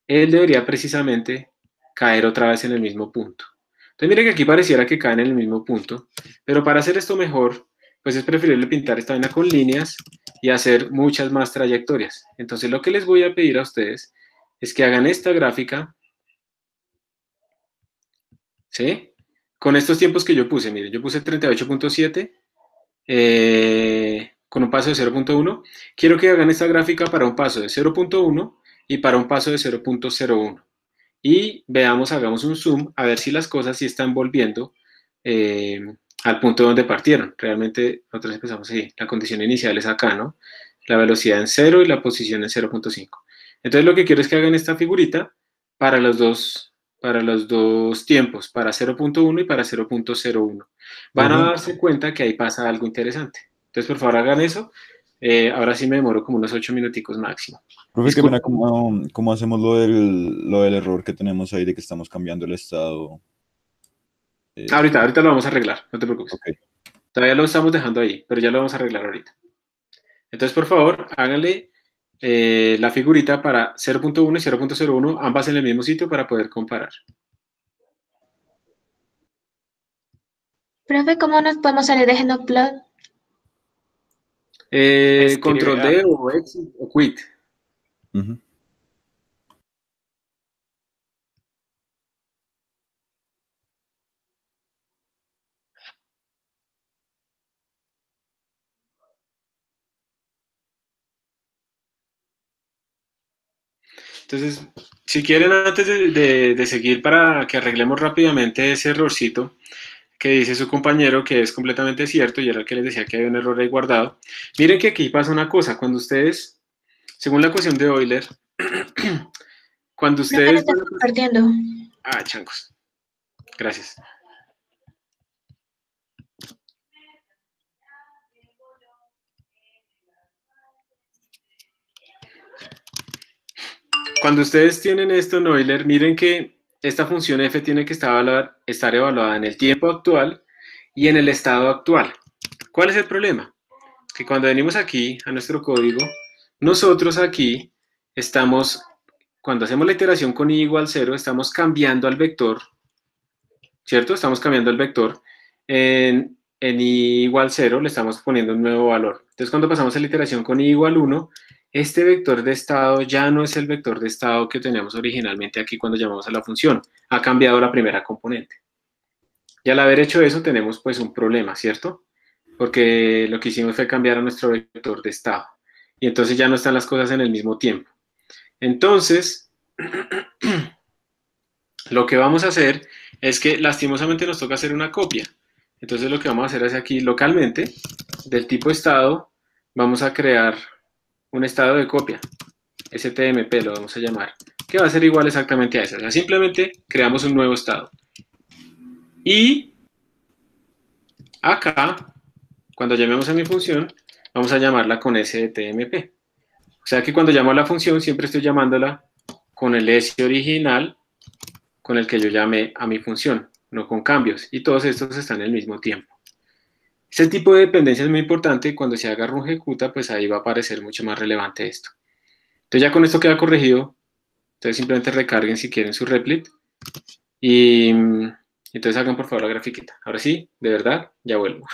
él debería precisamente caer otra vez en el mismo punto. Entonces mire que aquí pareciera que caen en el mismo punto, pero para hacer esto mejor, pues es preferible pintar esta vaina con líneas y hacer muchas más trayectorias. Entonces lo que les voy a pedir a ustedes es que hagan esta gráfica, ¿sí? Con estos tiempos que yo puse, miren, yo puse 38.7 con un paso de 0.1. Quiero que hagan esta gráfica para un paso de 0.1 y para un paso de 0.01. Y veamos, hagamos un zoom a ver si las cosas sí están volviendo al punto donde partieron. Realmente nosotros empezamos así, la condición inicial es acá, ¿no? La velocidad en 0 y la posición en 0.5. Entonces lo que quiero es que hagan esta figurita para los dos tiempos, para 0.1 y para 0.01. Van a darse cuenta que ahí pasa algo interesante. Entonces por favor hagan eso. Ahora sí me demoro como unos 8 minuticos máximo. Profe, qué pena, ¿cómo hacemos lo del error que tenemos ahí de que estamos cambiando el estado? Ahorita lo vamos a arreglar, no te preocupes. Okay. Todavía lo estamos dejando ahí, pero ya lo vamos a arreglar ahorita. Entonces, por favor, háganle la figurita para 0.1 y 0.01, ambas en el mismo sitio para poder comparar. Profe, ¿cómo nos podemos salir de Genoplot? Control D o Exit o Quit. Entonces, si quieren, antes de seguir para que arreglemos rápidamente ese errorcito que dice su compañero, que es completamente cierto, y era el que les decía que había un error ahí guardado, miren que aquí pasa una cosa, cuando ustedes, según la ecuación de Euler, cuando ustedes... No, compartiendo. Ah, chancos. Gracias. Cuando ustedes tienen esto en Euler, miren que esta función f tiene que estar evaluada en el tiempo actual y en el estado actual. ¿Cuál es el problema? Que cuando venimos aquí a nuestro código, nosotros aquí estamos, cuando hacemos la iteración con i igual 0, estamos cambiando al vector, ¿cierto? Estamos cambiando el vector. En i igual 0 le estamos poniendo un nuevo valor. Entonces cuando pasamos a la iteración con i igual 1, este vector de estado ya no es el vector de estado que teníamos originalmente aquí cuando llamamos a la función. Ha cambiado la primera componente. Y al haber hecho eso tenemos pues un problema, ¿cierto? Porque lo que hicimos fue cambiar a nuestro vector de estado. Y entonces ya no están las cosas en el mismo tiempo. Entonces, lo que vamos a hacer es que lastimosamente nos toca hacer una copia. Entonces lo que vamos a hacer es aquí localmente, del tipo estado, vamos a crear un estado de copia, STMP lo vamos a llamar, que va a ser igual exactamente a eso. O sea, simplemente creamos un nuevo estado. Y acá, cuando llamemos a mi función, vamos a llamarla con STMP. O sea que cuando llamo a la función, siempre estoy llamándola con el S original con el que yo llamé a mi función, no con cambios. Y todos estos están en el mismo tiempo. Ese tipo de dependencia es muy importante. Cuando se haga run ejecuta, pues ahí va a aparecer mucho más relevante esto. Entonces ya con esto queda corregido. Entonces simplemente recarguen si quieren su replit. Y entonces hagan por favor la grafiquita. Ahora sí, de verdad, ya vuelvo.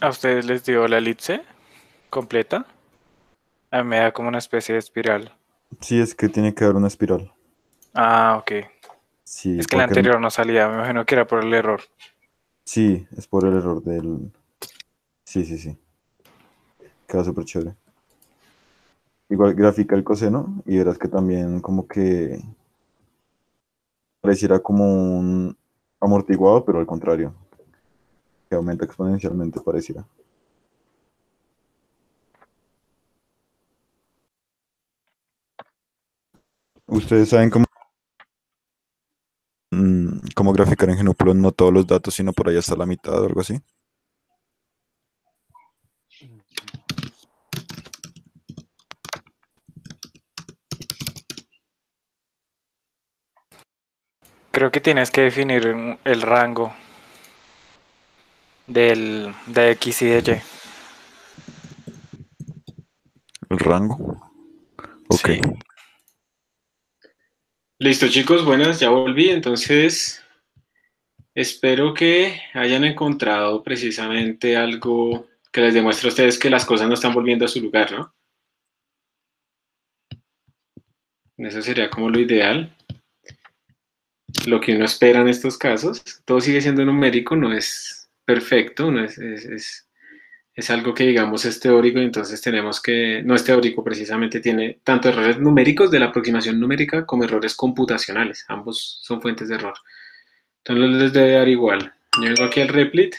¿A ustedes les dio la elipse completa? A mí me da como una especie de espiral. Sí, es que tiene que dar una espiral. Ah, ok. Sí, Es que la porque anterior no salía, me imagino que era por el error. sí, es por el error del... Sí, sí, sí. Queda súper chévere. Igual grafica el coseno y verás que también como que pareciera como un amortiguado, pero al contrario, que aumenta exponencialmente pareciera. Ustedes saben cómo graficar en GNU+, no todos los datos, sino por ahí hasta la mitad o algo así. Creo que tienes que definir el rango de X y de Y. El rango. Ok. Sí. Listo, chicos, buenas, ya volví. Entonces, espero que hayan encontrado precisamente algo que les demuestre a ustedes que las cosas no están volviendo a su lugar, ¿no? Eso sería como lo ideal. Lo que uno espera en estos casos. Todo sigue siendo numérico, no es perfecto, no es algo que digamos es teórico, y entonces tenemos que, no es teórico precisamente, tiene tanto errores numéricos de la aproximación numérica como errores computacionales. Ambos son fuentes de error. Entonces les debe dar igual. Yo vengo aquí al replit,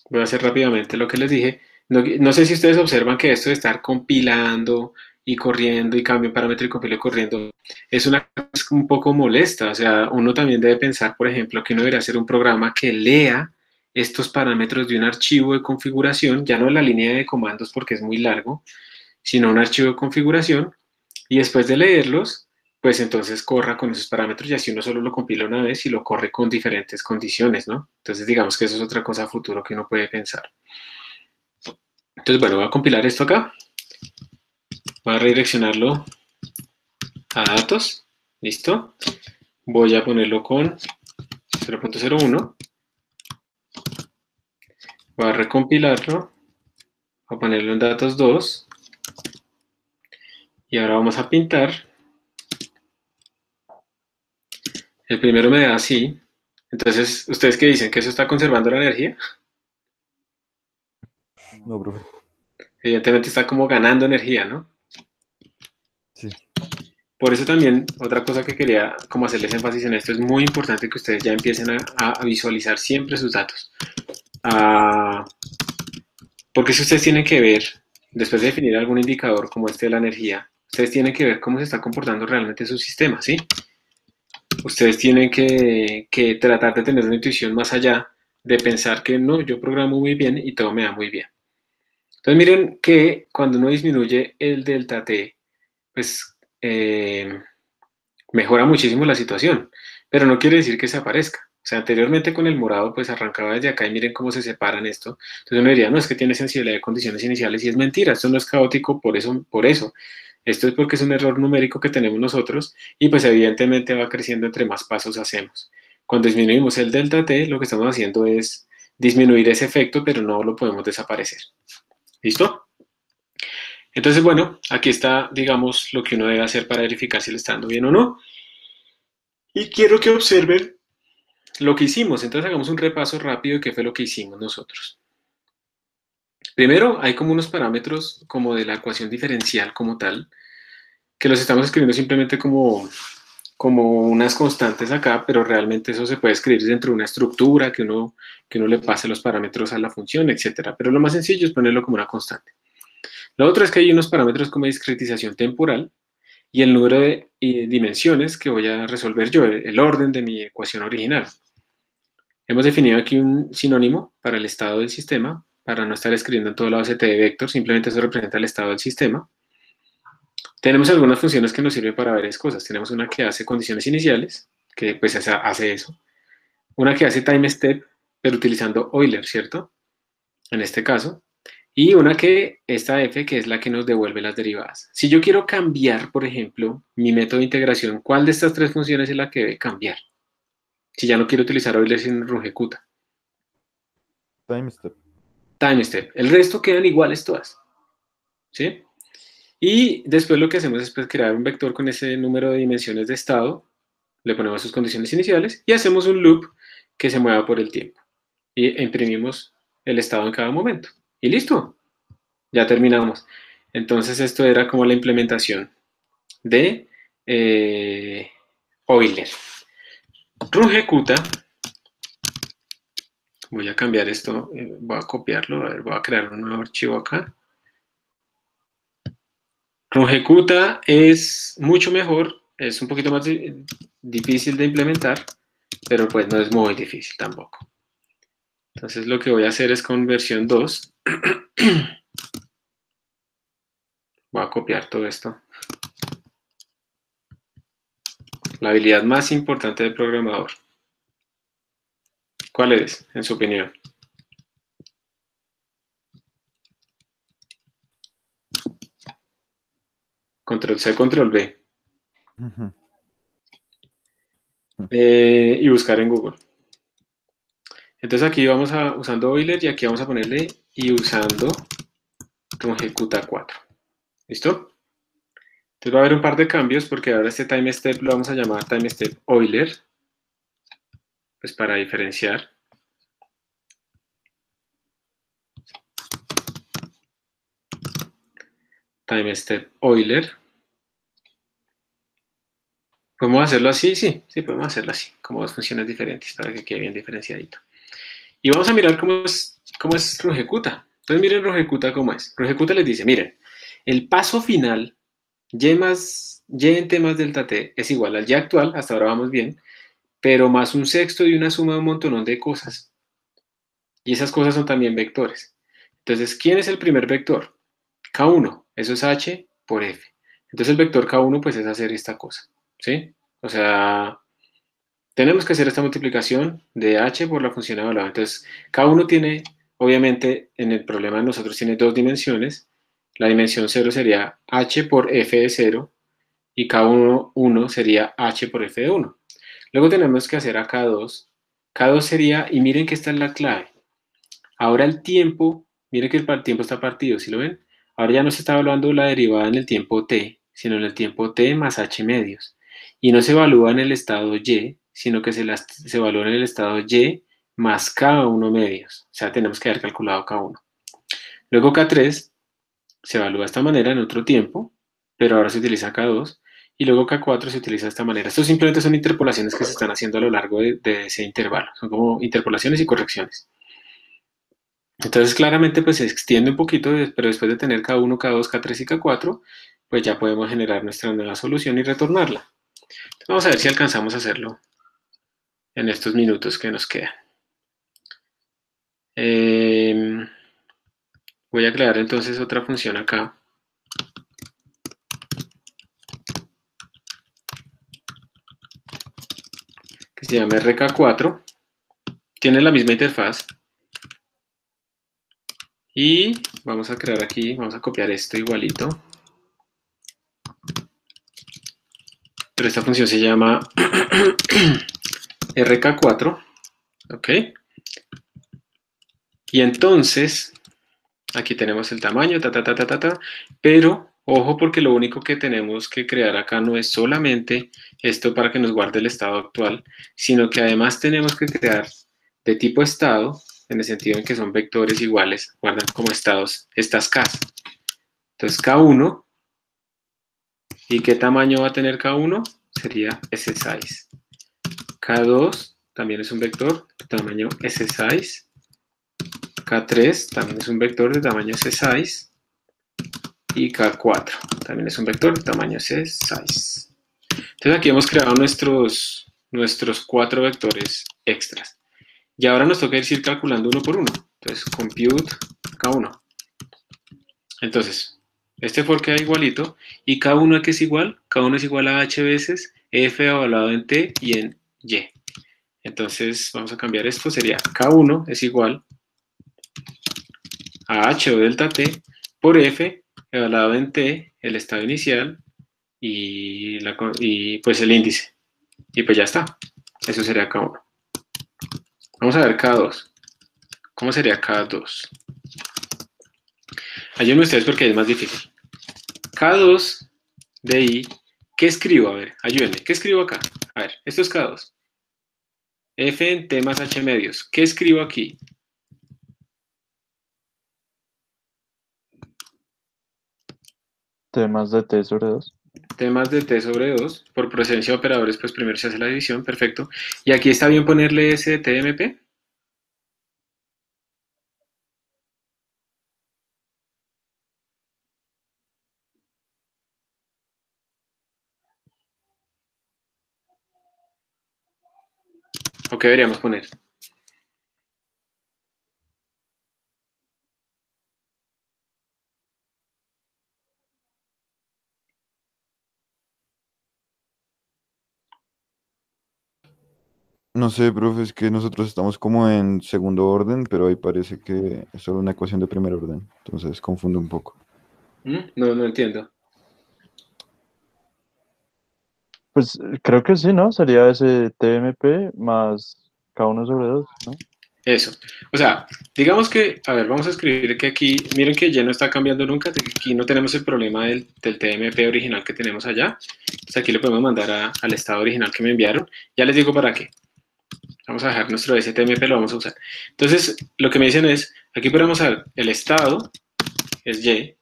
voy a hacer rápidamente lo que les dije. No sé si ustedes observan que esto de estar compilando y corriendo y cambio un parámetro y compilo y corriendo es una cosa un poco molesta. O sea, uno también debe pensar, por ejemplo, que uno debería hacer un programa que lea estos parámetros de un archivo de configuración, ya no la línea de comandos porque es muy largo, sino un archivo de configuración, y después de leerlos, pues entonces corra con esos parámetros y así uno solo lo compila una vez y lo corre con diferentes condiciones, ¿no? Entonces digamos que eso es otra cosa a futuro que uno puede pensar. Entonces, bueno, voy a compilar esto acá. Voy a redireccionarlo a datos. Listo. Voy a ponerlo con 0.01. Voy a recompilarlo. Voy a ponerlo en datos 2. Y ahora vamos a pintar. El primero me da así. Entonces, ¿ustedes qué dicen? ¿Que eso está conservando la energía? No, profe. Evidentemente está como ganando energía, ¿no? Sí. Por eso también, otra cosa que quería como hacerles énfasis en esto, es muy importante que ustedes ya empiecen a visualizar siempre sus datos. Porque si ustedes tienen que ver, después de definir algún indicador como este de la energía, ustedes tienen que ver cómo se está comportando realmente su sistema, ¿sí? Ustedes tienen que tratar de tener una intuición más allá de pensar que no, yo programo muy bien y todo me da muy bien. Entonces miren que cuando uno disminuye el delta T, pues mejora muchísimo la situación, pero no quiere decir que se aparezca. O sea, anteriormente con el morado pues arrancaba desde acá y miren cómo se separan esto. Entonces uno diría, no, es que tiene sensibilidad de condiciones iniciales, y es mentira, esto no es caótico por eso. Esto es porque es un error numérico que tenemos nosotros y pues evidentemente va creciendo entre más pasos hacemos. Cuando disminuimos el delta T, lo que estamos haciendo es disminuir ese efecto, pero no lo podemos desaparecer. ¿Listo? Entonces, bueno, aquí está, digamos, lo que uno debe hacer para verificar si le está dando bien o no. Y quiero que observen lo que hicimos. Entonces hagamos un repaso rápido de qué fue lo que hicimos nosotros. Primero, hay como unos parámetros como de la ecuación diferencial como tal, que los estamos escribiendo simplemente como unas constantes acá, pero realmente eso se puede escribir dentro de una estructura que uno le pase los parámetros a la función, etcétera. Pero lo más sencillo es ponerlo como una constante. Lo otro es que hay unos parámetros como discretización temporal y el número de dimensiones que voy a resolver yo, el orden de mi ecuación original. Hemos definido aquí un sinónimo para el estado del sistema, para no estar escribiendo en todo lado st de vector, simplemente eso representa el estado del sistema. Tenemos algunas funciones que nos sirven para varias cosas. Tenemos una que hace condiciones iniciales, que pues hace eso. Una que hace time step, pero utilizando Euler, ¿cierto? En este caso. Y una que, esta f, que es la que nos devuelve las derivadas. Si yo quiero cambiar, por ejemplo, mi método de integración, ¿cuál de estas tres funciones es la que debe cambiar? Si ya no quiero utilizar Euler, sino Runge-Kutta. Time step. Time step. El resto quedan iguales todas. ¿Sí? Y después lo que hacemos es pues, crear un vector con ese número de dimensiones de estado, le ponemos sus condiciones iniciales y hacemos un loop que se mueva por el tiempo. Y imprimimos el estado en cada momento. Y listo. Ya terminamos. Entonces esto era como la implementación de Euler. Runge-Kutta. Voy a cambiar esto, voy a copiarlo, a ver, voy a crear un nuevo archivo acá. Runge-Kutta es mucho mejor, es un poquito más difícil de implementar, pero pues no es muy difícil tampoco. Entonces lo que voy a hacer es con versión 2. Voy a copiar todo esto. La habilidad más importante del programador. ¿Cuál es, en su opinión? Control C, Control V. Y buscar en Google. Entonces aquí vamos usando Euler y aquí vamos a ponerle y usando Runge-Kutta 4. ¿Listo? Entonces va a haber un par de cambios porque ahora este time step lo vamos a llamar time step Euler. Pues para diferenciar. Time step Euler. ¿Podemos hacerlo así? Sí, podemos hacerlo así, como dos funciones diferentes para que quede bien diferenciadito. Y vamos a mirar cómo es Runge-Kutta. Entonces miren Runge-Kutta cómo es. Runge-Kutta les dice, miren, el paso final, y en t más delta t es igual al y actual, hasta ahora vamos bien, pero más un sexto y una suma de un montonón de cosas. Y esas cosas son también vectores. Entonces, ¿quién es el primer vector? K1, eso es h por f. Entonces el vector K1 pues es hacer esta cosa, ¿sí? O sea, tenemos que hacer esta multiplicación de h por la función evaluada. Entonces, K1 tiene, obviamente, en el problema de nosotros tiene dos dimensiones. La dimensión 0 sería h por f de 0 y K1 sería h por f de 1. Luego tenemos que hacer a K2. K2 sería, y miren que esta es la clave. Ahora el tiempo, miren que el tiempo está partido, ¿sí lo ven? Ahora ya no se está evaluando la derivada en el tiempo t, sino en el tiempo t más h medios. Y no se evalúa en el estado y, sino que se evalúa en el estado y más k1 medios. O sea, tenemos que haber calculado k1. Luego K3 se evalúa de esta manera en otro tiempo, pero ahora se utiliza K2. Y luego K4 se utiliza de esta manera. Esto simplemente son interpolaciones que se están haciendo a lo largo de ese intervalo. Son como interpolaciones y correcciones. Entonces claramente pues se extiende un poquito, pero después de tener K1, K2, K3 y K4, pues ya podemos generar nuestra nueva solución y retornarla. Entonces, vamos a ver si alcanzamos a hacerlo en estos minutos que nos quedan. Voy a crear entonces otra función acá. Que se llama RK4. Tiene la misma interfaz. Y vamos a crear aquí, vamos a copiar esto igualito. Pero esta función se llama RK4. ¿Ok? Y entonces, aquí tenemos el tamaño, pero ojo porque lo único que tenemos que crear acá no es solamente esto para que nos guarde el estado actual, sino que además tenemos que crear de tipo estado, en el sentido en que son vectores iguales, guardan como estados estas Ks. Entonces K1, ¿y qué tamaño va a tener K1? Sería S6. K2 también es un vector de tamaño S6. K3 también es un vector de tamaño C6 y K4 también es un vector de tamaño C6. Entonces aquí hemos creado nuestros 4 vectores extras. Y ahora nos toca ir calculando uno por uno. Entonces, compute K1. Entonces, este for queda igualito. ¿Y K1 a qué es igual? K1 es igual a H veces F evaluado en T y en Y. Entonces, vamos a cambiar esto. Sería K1 es igual a H o delta T por F evaluado en T, el estado inicial, y pues el índice. Y pues ya está. Eso sería K1. Vamos a ver K2. ¿Cómo sería K2? Ayúdenme ustedes porque es más difícil. K2 de I, ¿qué escribo? A ver, ayúdenme. ¿Qué escribo acá? A ver, esto es K2. F en T más H medios. ¿Qué escribo aquí? T más de T sobre 2. T más de T sobre 2. Por procedencia de operadores, pues primero se hace la división. Perfecto. ¿Y aquí está bien ponerle ese TMP? ¿O qué deberíamos poner? No sé, profe, es que nosotros estamos como en segundo orden, pero ahí parece que es solo una ecuación de primer orden. Entonces confunde un poco. No entiendo. Pues creo que sí, ¿no? Sería ese TMP más K1 sobre 2, ¿no? Eso. O sea, digamos que, a ver, vamos a escribir que aquí, miren que ya no está cambiando nunca, que aquí no tenemos el problema del TMP original que tenemos allá. Entonces aquí le podemos mandar al estado original que me enviaron. Ya les digo para qué. Vamos a dejar nuestro STMP, lo vamos a usar. Entonces, lo que me dicen es, aquí podemos ver el estado, es Y,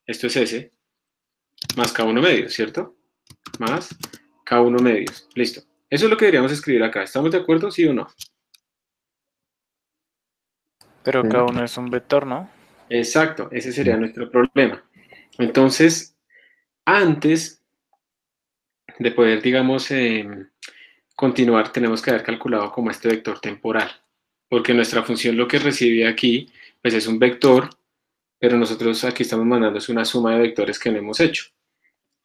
esto es S, más K1 medios, ¿cierto? Más K1 medios. Listo. Eso es lo que deberíamos escribir acá. ¿Estamos de acuerdo, sí o no? Pero Sí. K1 es un vector, ¿no? Exacto, ese sería nuestro problema. Entonces, antes de poder, digamos, continuar, tenemos que haber calculado como este vector temporal, porque nuestra función lo que recibe aquí, pues es un vector, pero nosotros aquí estamos mandando una suma de vectores que no hemos hecho.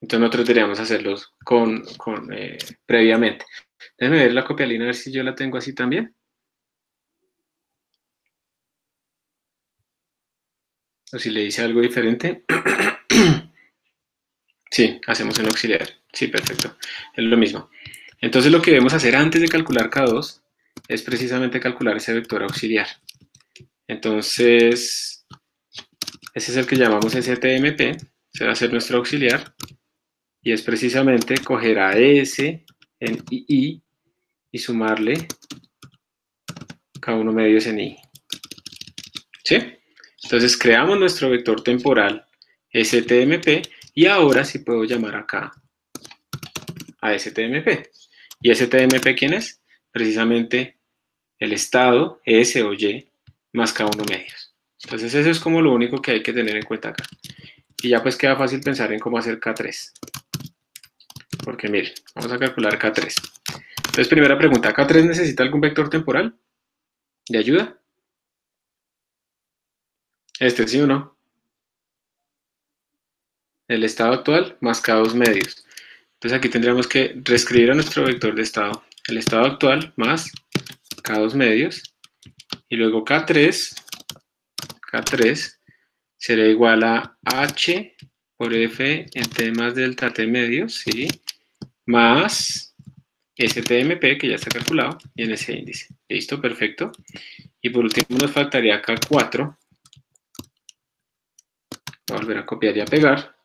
Entonces nosotros deberíamos hacerlos previamente. Déjenme ver la copialina, a ver si yo la tengo así también. O si le dice algo diferente. Sí, hacemos un auxiliar. Sí, perfecto. Es lo mismo. Entonces lo que debemos hacer antes de calcular K2 es precisamente calcular ese vector auxiliar. Entonces, ese es el que llamamos STMP. Se va a hacer nuestro auxiliar. Y es precisamente coger a S en II y sumarle K1 medios en I. ¿Sí? Entonces creamos nuestro vector temporal STMP y ahora sí puedo llamar acá a STMP. ¿Y STMP quién es? Precisamente el estado S o Y más K1 medios. Entonces eso es como lo único que hay que tener en cuenta acá. Y ya pues queda fácil pensar en cómo hacer K3. Porque miren, vamos a calcular K3. Entonces primera pregunta, ¿K3 necesita algún vector temporal de ayuda? Este sí o no. El estado actual más K2 medios. Entonces aquí tendríamos que reescribir a nuestro vector de estado. El estado actual más K2 medios. Y luego K3 será igual a H por F en T más delta T medios, ¿sí? Más STMP, que ya está calculado, y en ese índice. Listo, perfecto. Y por último nos faltaría K4. Voy a volver a copiar y a pegar.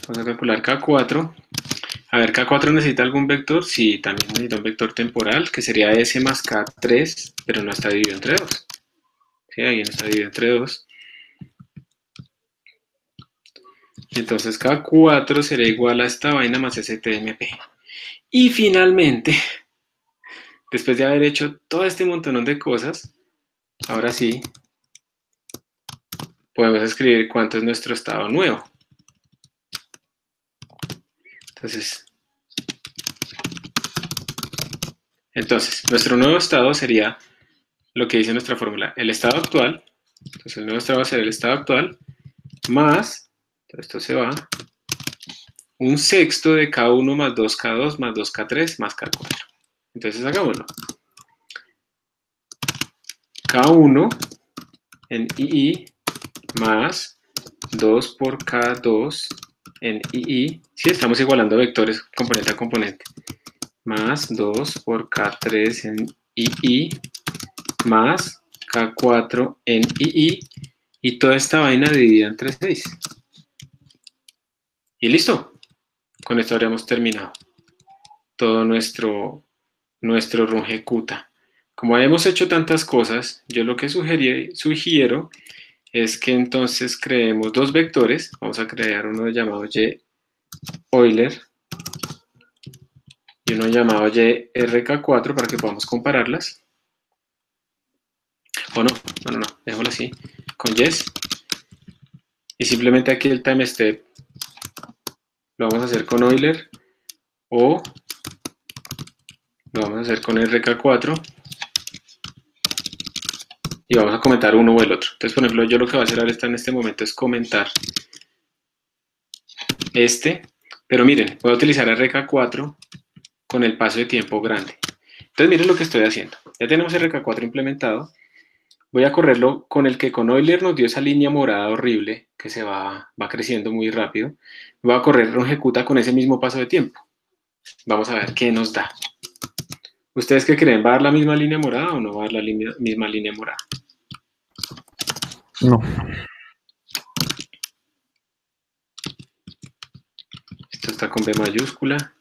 Vamos a calcular K4. A ver, ¿K4 necesita algún vector? Sí, también necesita un vector temporal, que sería S más K3, pero no está dividido entre 2. Sí, ahí no está dividido entre 2. Entonces K4 será igual a esta vaina más STMP. Y finalmente, después de haber hecho todo este montón de cosas, ahora sí, podemos escribir cuánto es nuestro estado nuevo. Entonces, Entonces, nuestro nuevo estado sería lo que dice nuestra fórmula, el estado actual. Entonces, el nuevo estado va a ser el estado actual más, esto se va, un sexto de K1 más 2K2 más 2K3 más K4. Entonces, hagámoslo. K1 en II más 2 por K2 en II. Sí, estamos igualando vectores componente a componente. Más 2 por K3 en II más K4 en II. Y toda esta vaina dividida entre 6. Y listo. Con esto habríamos terminado todo nuestro rungecuta. Como hemos hecho tantas cosas, yo lo que sugiero es que entonces creemos dos vectores. Vamos a crear uno llamado Y Euler y uno llamado Y RK4 para que podamos compararlas. O no, dejémoslo así, con Yes. Y simplemente aquí el time step lo vamos a hacer con Euler o lo vamos a hacer con RK4 y vamos a comentar uno o el otro. Entonces, por ejemplo, yo lo que voy a hacer ahora en este momento es comentar pero miren, voy a utilizar RK4 con el paso de tiempo grande. Entonces, miren lo que estoy haciendo. Ya tenemos RK4 implementado. Voy a correrlo con el que con Euler nos dio esa línea morada horrible que se va creciendo muy rápido. Voy a correr rungecuta con ese mismo paso de tiempo. Vamos a ver qué nos da. ¿Ustedes qué creen? ¿Va a dar la misma línea morada o no va a dar la misma línea morada? No. Esto está con B mayúscula.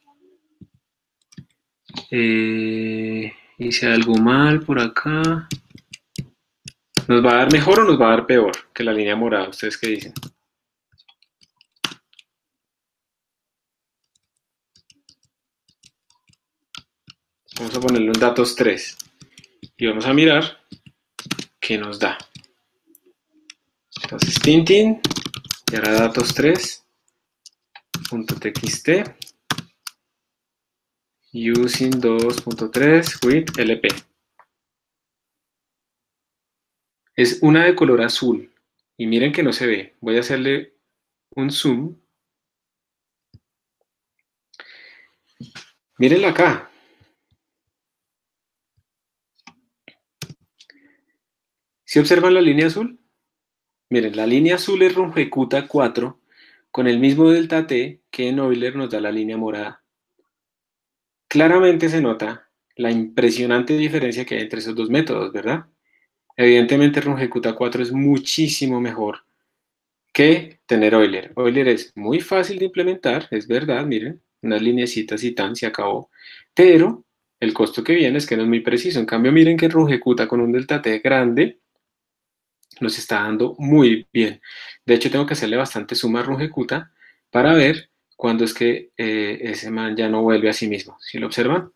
Hice algo mal por acá. ¿Nos va a dar mejor o nos va a dar peor que la línea morada? ¿Ustedes qué dicen? Vamos a ponerle un datos 3 y vamos a mirar qué nos da. Entonces, tintin, y ahora datos 3.txt using 2.3 with lp. Es una de color azul y miren que no se ve. Voy a hacerle un zoom. Mírenla acá. ¿Sí observan la línea azul? Miren, la línea azul es rungecuta 4 con el mismo delta t que en Euler nos da la línea morada. Claramente se nota la impresionante diferencia que hay entre esos dos métodos, ¿verdad? Evidentemente rungecuta 4 es muchísimo mejor que tener Euler. Euler es muy fácil de implementar, es verdad, miren, unas lineecitas y tan, se acabó, pero el costo que viene es que no es muy preciso. En cambio, miren que rungecuta con un delta t grande nos está dando muy bien. De hecho, tengo que hacerle bastante suma a rungecuta para ver cuándo es que ese man ya no vuelve a sí mismo. ¿Sí lo observan?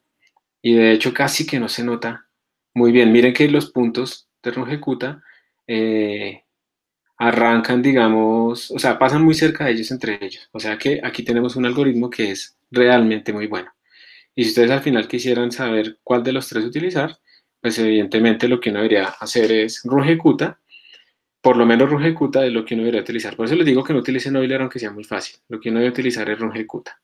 Y de hecho casi que no se nota muy bien. Miren que los puntos de rungecuta arrancan, digamos, o sea, pasan muy cerca de ellos entre ellos. O sea que aquí tenemos un algoritmo que es realmente muy bueno. Y si ustedes al final quisieran saber cuál de los tres utilizar, pues evidentemente lo que uno debería hacer es rungecuta. Por lo menos rungecuta es lo que uno debería utilizar. Por eso les digo que no utilicen Euler aunque sea muy fácil. Lo que uno debe utilizar es rungecuta.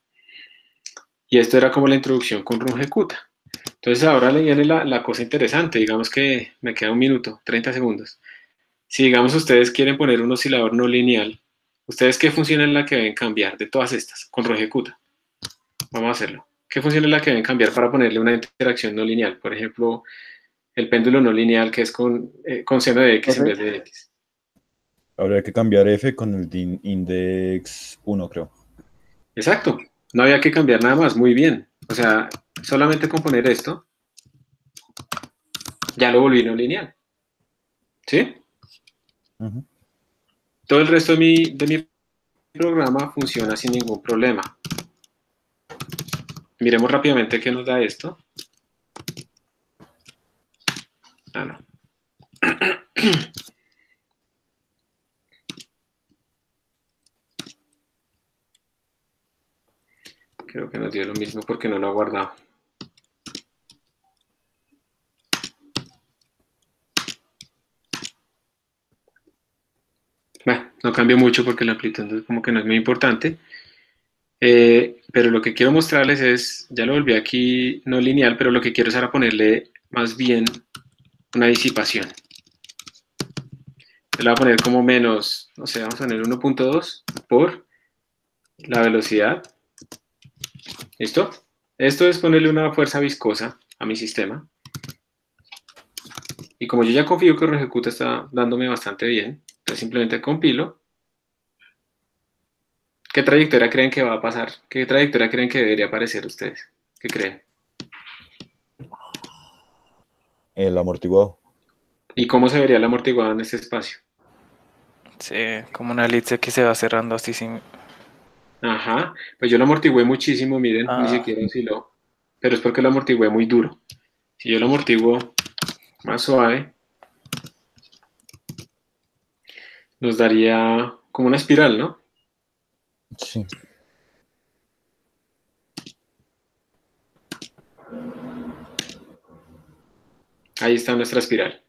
Y esto era como la introducción con rungecuta. Entonces ahora le viene la cosa interesante. Digamos que me queda un minuto, 30 segundos. Si digamos ustedes quieren poner un oscilador no lineal, ¿ustedes qué función es la que deben cambiar de todas estas con rungecuta? Vamos a hacerlo. ¿Qué función es la que deben cambiar para ponerle una interacción no lineal? Por ejemplo, el péndulo no lineal que es con seno de x en vez de x. Habría que cambiar f con el index 1, creo. Exacto. No había que cambiar nada más. Muy bien. O sea, solamente con poner esto, ya lo volví no lineal. ¿Sí? Ujú. Todo el resto de mi programa funciona sin ningún problema. Miremos rápidamente qué nos da esto. Ah, no. Creo que nos dio lo mismo porque no lo ha guardado. no cambia mucho porque la amplitud como que no es muy importante. Pero lo que quiero mostrarles es, ya lo volví aquí no lineal, pero lo que quiero es ahora ponerle más bien una disipación. Le voy a poner como menos, no sé, vamos a poner 1.2 por la velocidad. ¿Listo? Esto es ponerle una fuerza viscosa a mi sistema. Y como yo ya confío que RootEjecuta está dándome bastante bien, entonces simplemente compilo. ¿Qué trayectoria creen que va a pasar? ¿Qué trayectoria creen que debería aparecer ustedes? ¿Qué creen? El amortiguado. ¿Y cómo se vería el amortiguado en este espacio? Sí, como una elipse que se va cerrando así sin... Ajá, pues yo lo amortigué muchísimo, miren, ni siquiera osciló. Pero es porque lo amortigué muy duro. Si yo lo amortiguo más suave, nos daría como una espiral, ¿no? Sí. Ahí está nuestra espiral.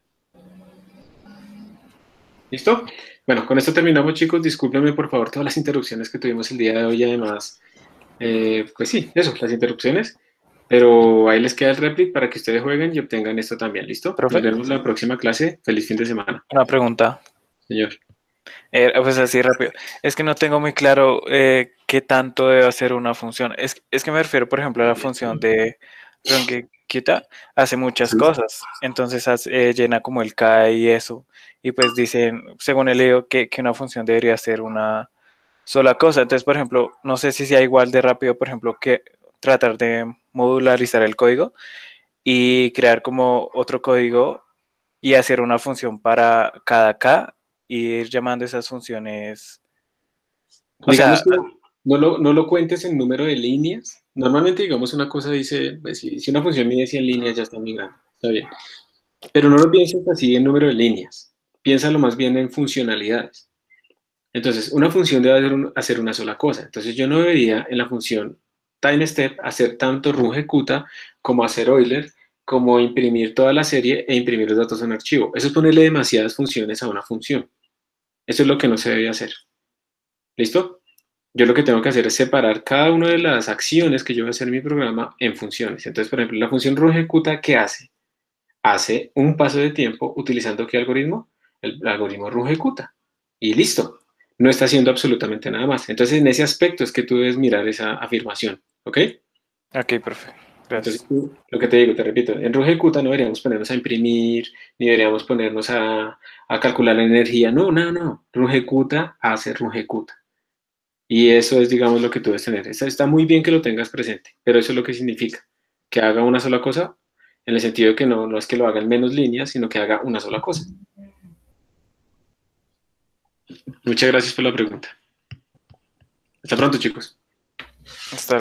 ¿Listo? Bueno, con esto terminamos, chicos. Discúlpenme, por favor, todas las interrupciones que tuvimos el día de hoy. Además, pues sí, eso, las interrupciones. Pero ahí les queda el replic para que ustedes jueguen y obtengan esto también. ¿Listo? ¿Profe? Nos vemos en la próxima clase. Feliz fin de semana. Una pregunta. Señor. Pues así rápido. Es que no tengo muy claro qué tanto debe hacer una función. Es que me refiero, por ejemplo, a la función de RunGeoQta. Hace muchas cosas. Entonces llena como el K y eso. Y pues dicen, según he leído, que una función debería ser una sola cosa. Entonces, por ejemplo, no sé si sea igual de rápido, por ejemplo, que tratar de modularizar el código y crear como otro código y hacer una función para cada K y ir llamando esas funciones. O Digamos sea, que no lo cuentes en número de líneas. Normalmente, digamos, una cosa dice, pues, si una función mide 100 líneas, ya está migrando. Está bien. Pero no lo pienses así en número de líneas. Piénsalo más bien en funcionalidades. Entonces, una función debe hacer una sola cosa. Entonces, yo no debería en la función TimeStep hacer tanto RunGecuta como hacer Euler, como imprimir toda la serie e imprimir los datos en archivo. Eso es ponerle demasiadas funciones a una función. Eso es lo que no se debe hacer. ¿Listo? Yo lo que tengo que hacer es separar cada una de las acciones que yo voy a hacer en mi programa en funciones. Entonces, por ejemplo, la función RunGecuta, ¿qué hace? Hace un paso de tiempo utilizando ¿qué algoritmo? El algoritmo RunGecuta. Y listo. No está haciendo absolutamente nada más. Entonces, en ese aspecto es que tú debes mirar esa afirmación. ¿Ok? ok, profe. Entonces, Gracias. lo que te digo, te repito, en RunGecuta no deberíamos ponernos a imprimir, ni deberíamos ponernos a calcular la energía. No, no, no. RunGecuta hace RunGecuta. Y eso es, digamos, lo que tú debes tener. Está muy bien que lo tengas presente, pero eso es lo que significa. Que haga una sola cosa, en el sentido de que no es que lo haga en menos líneas, sino que haga una sola cosa. Muchas gracias por la pregunta. Hasta pronto, chicos. Hasta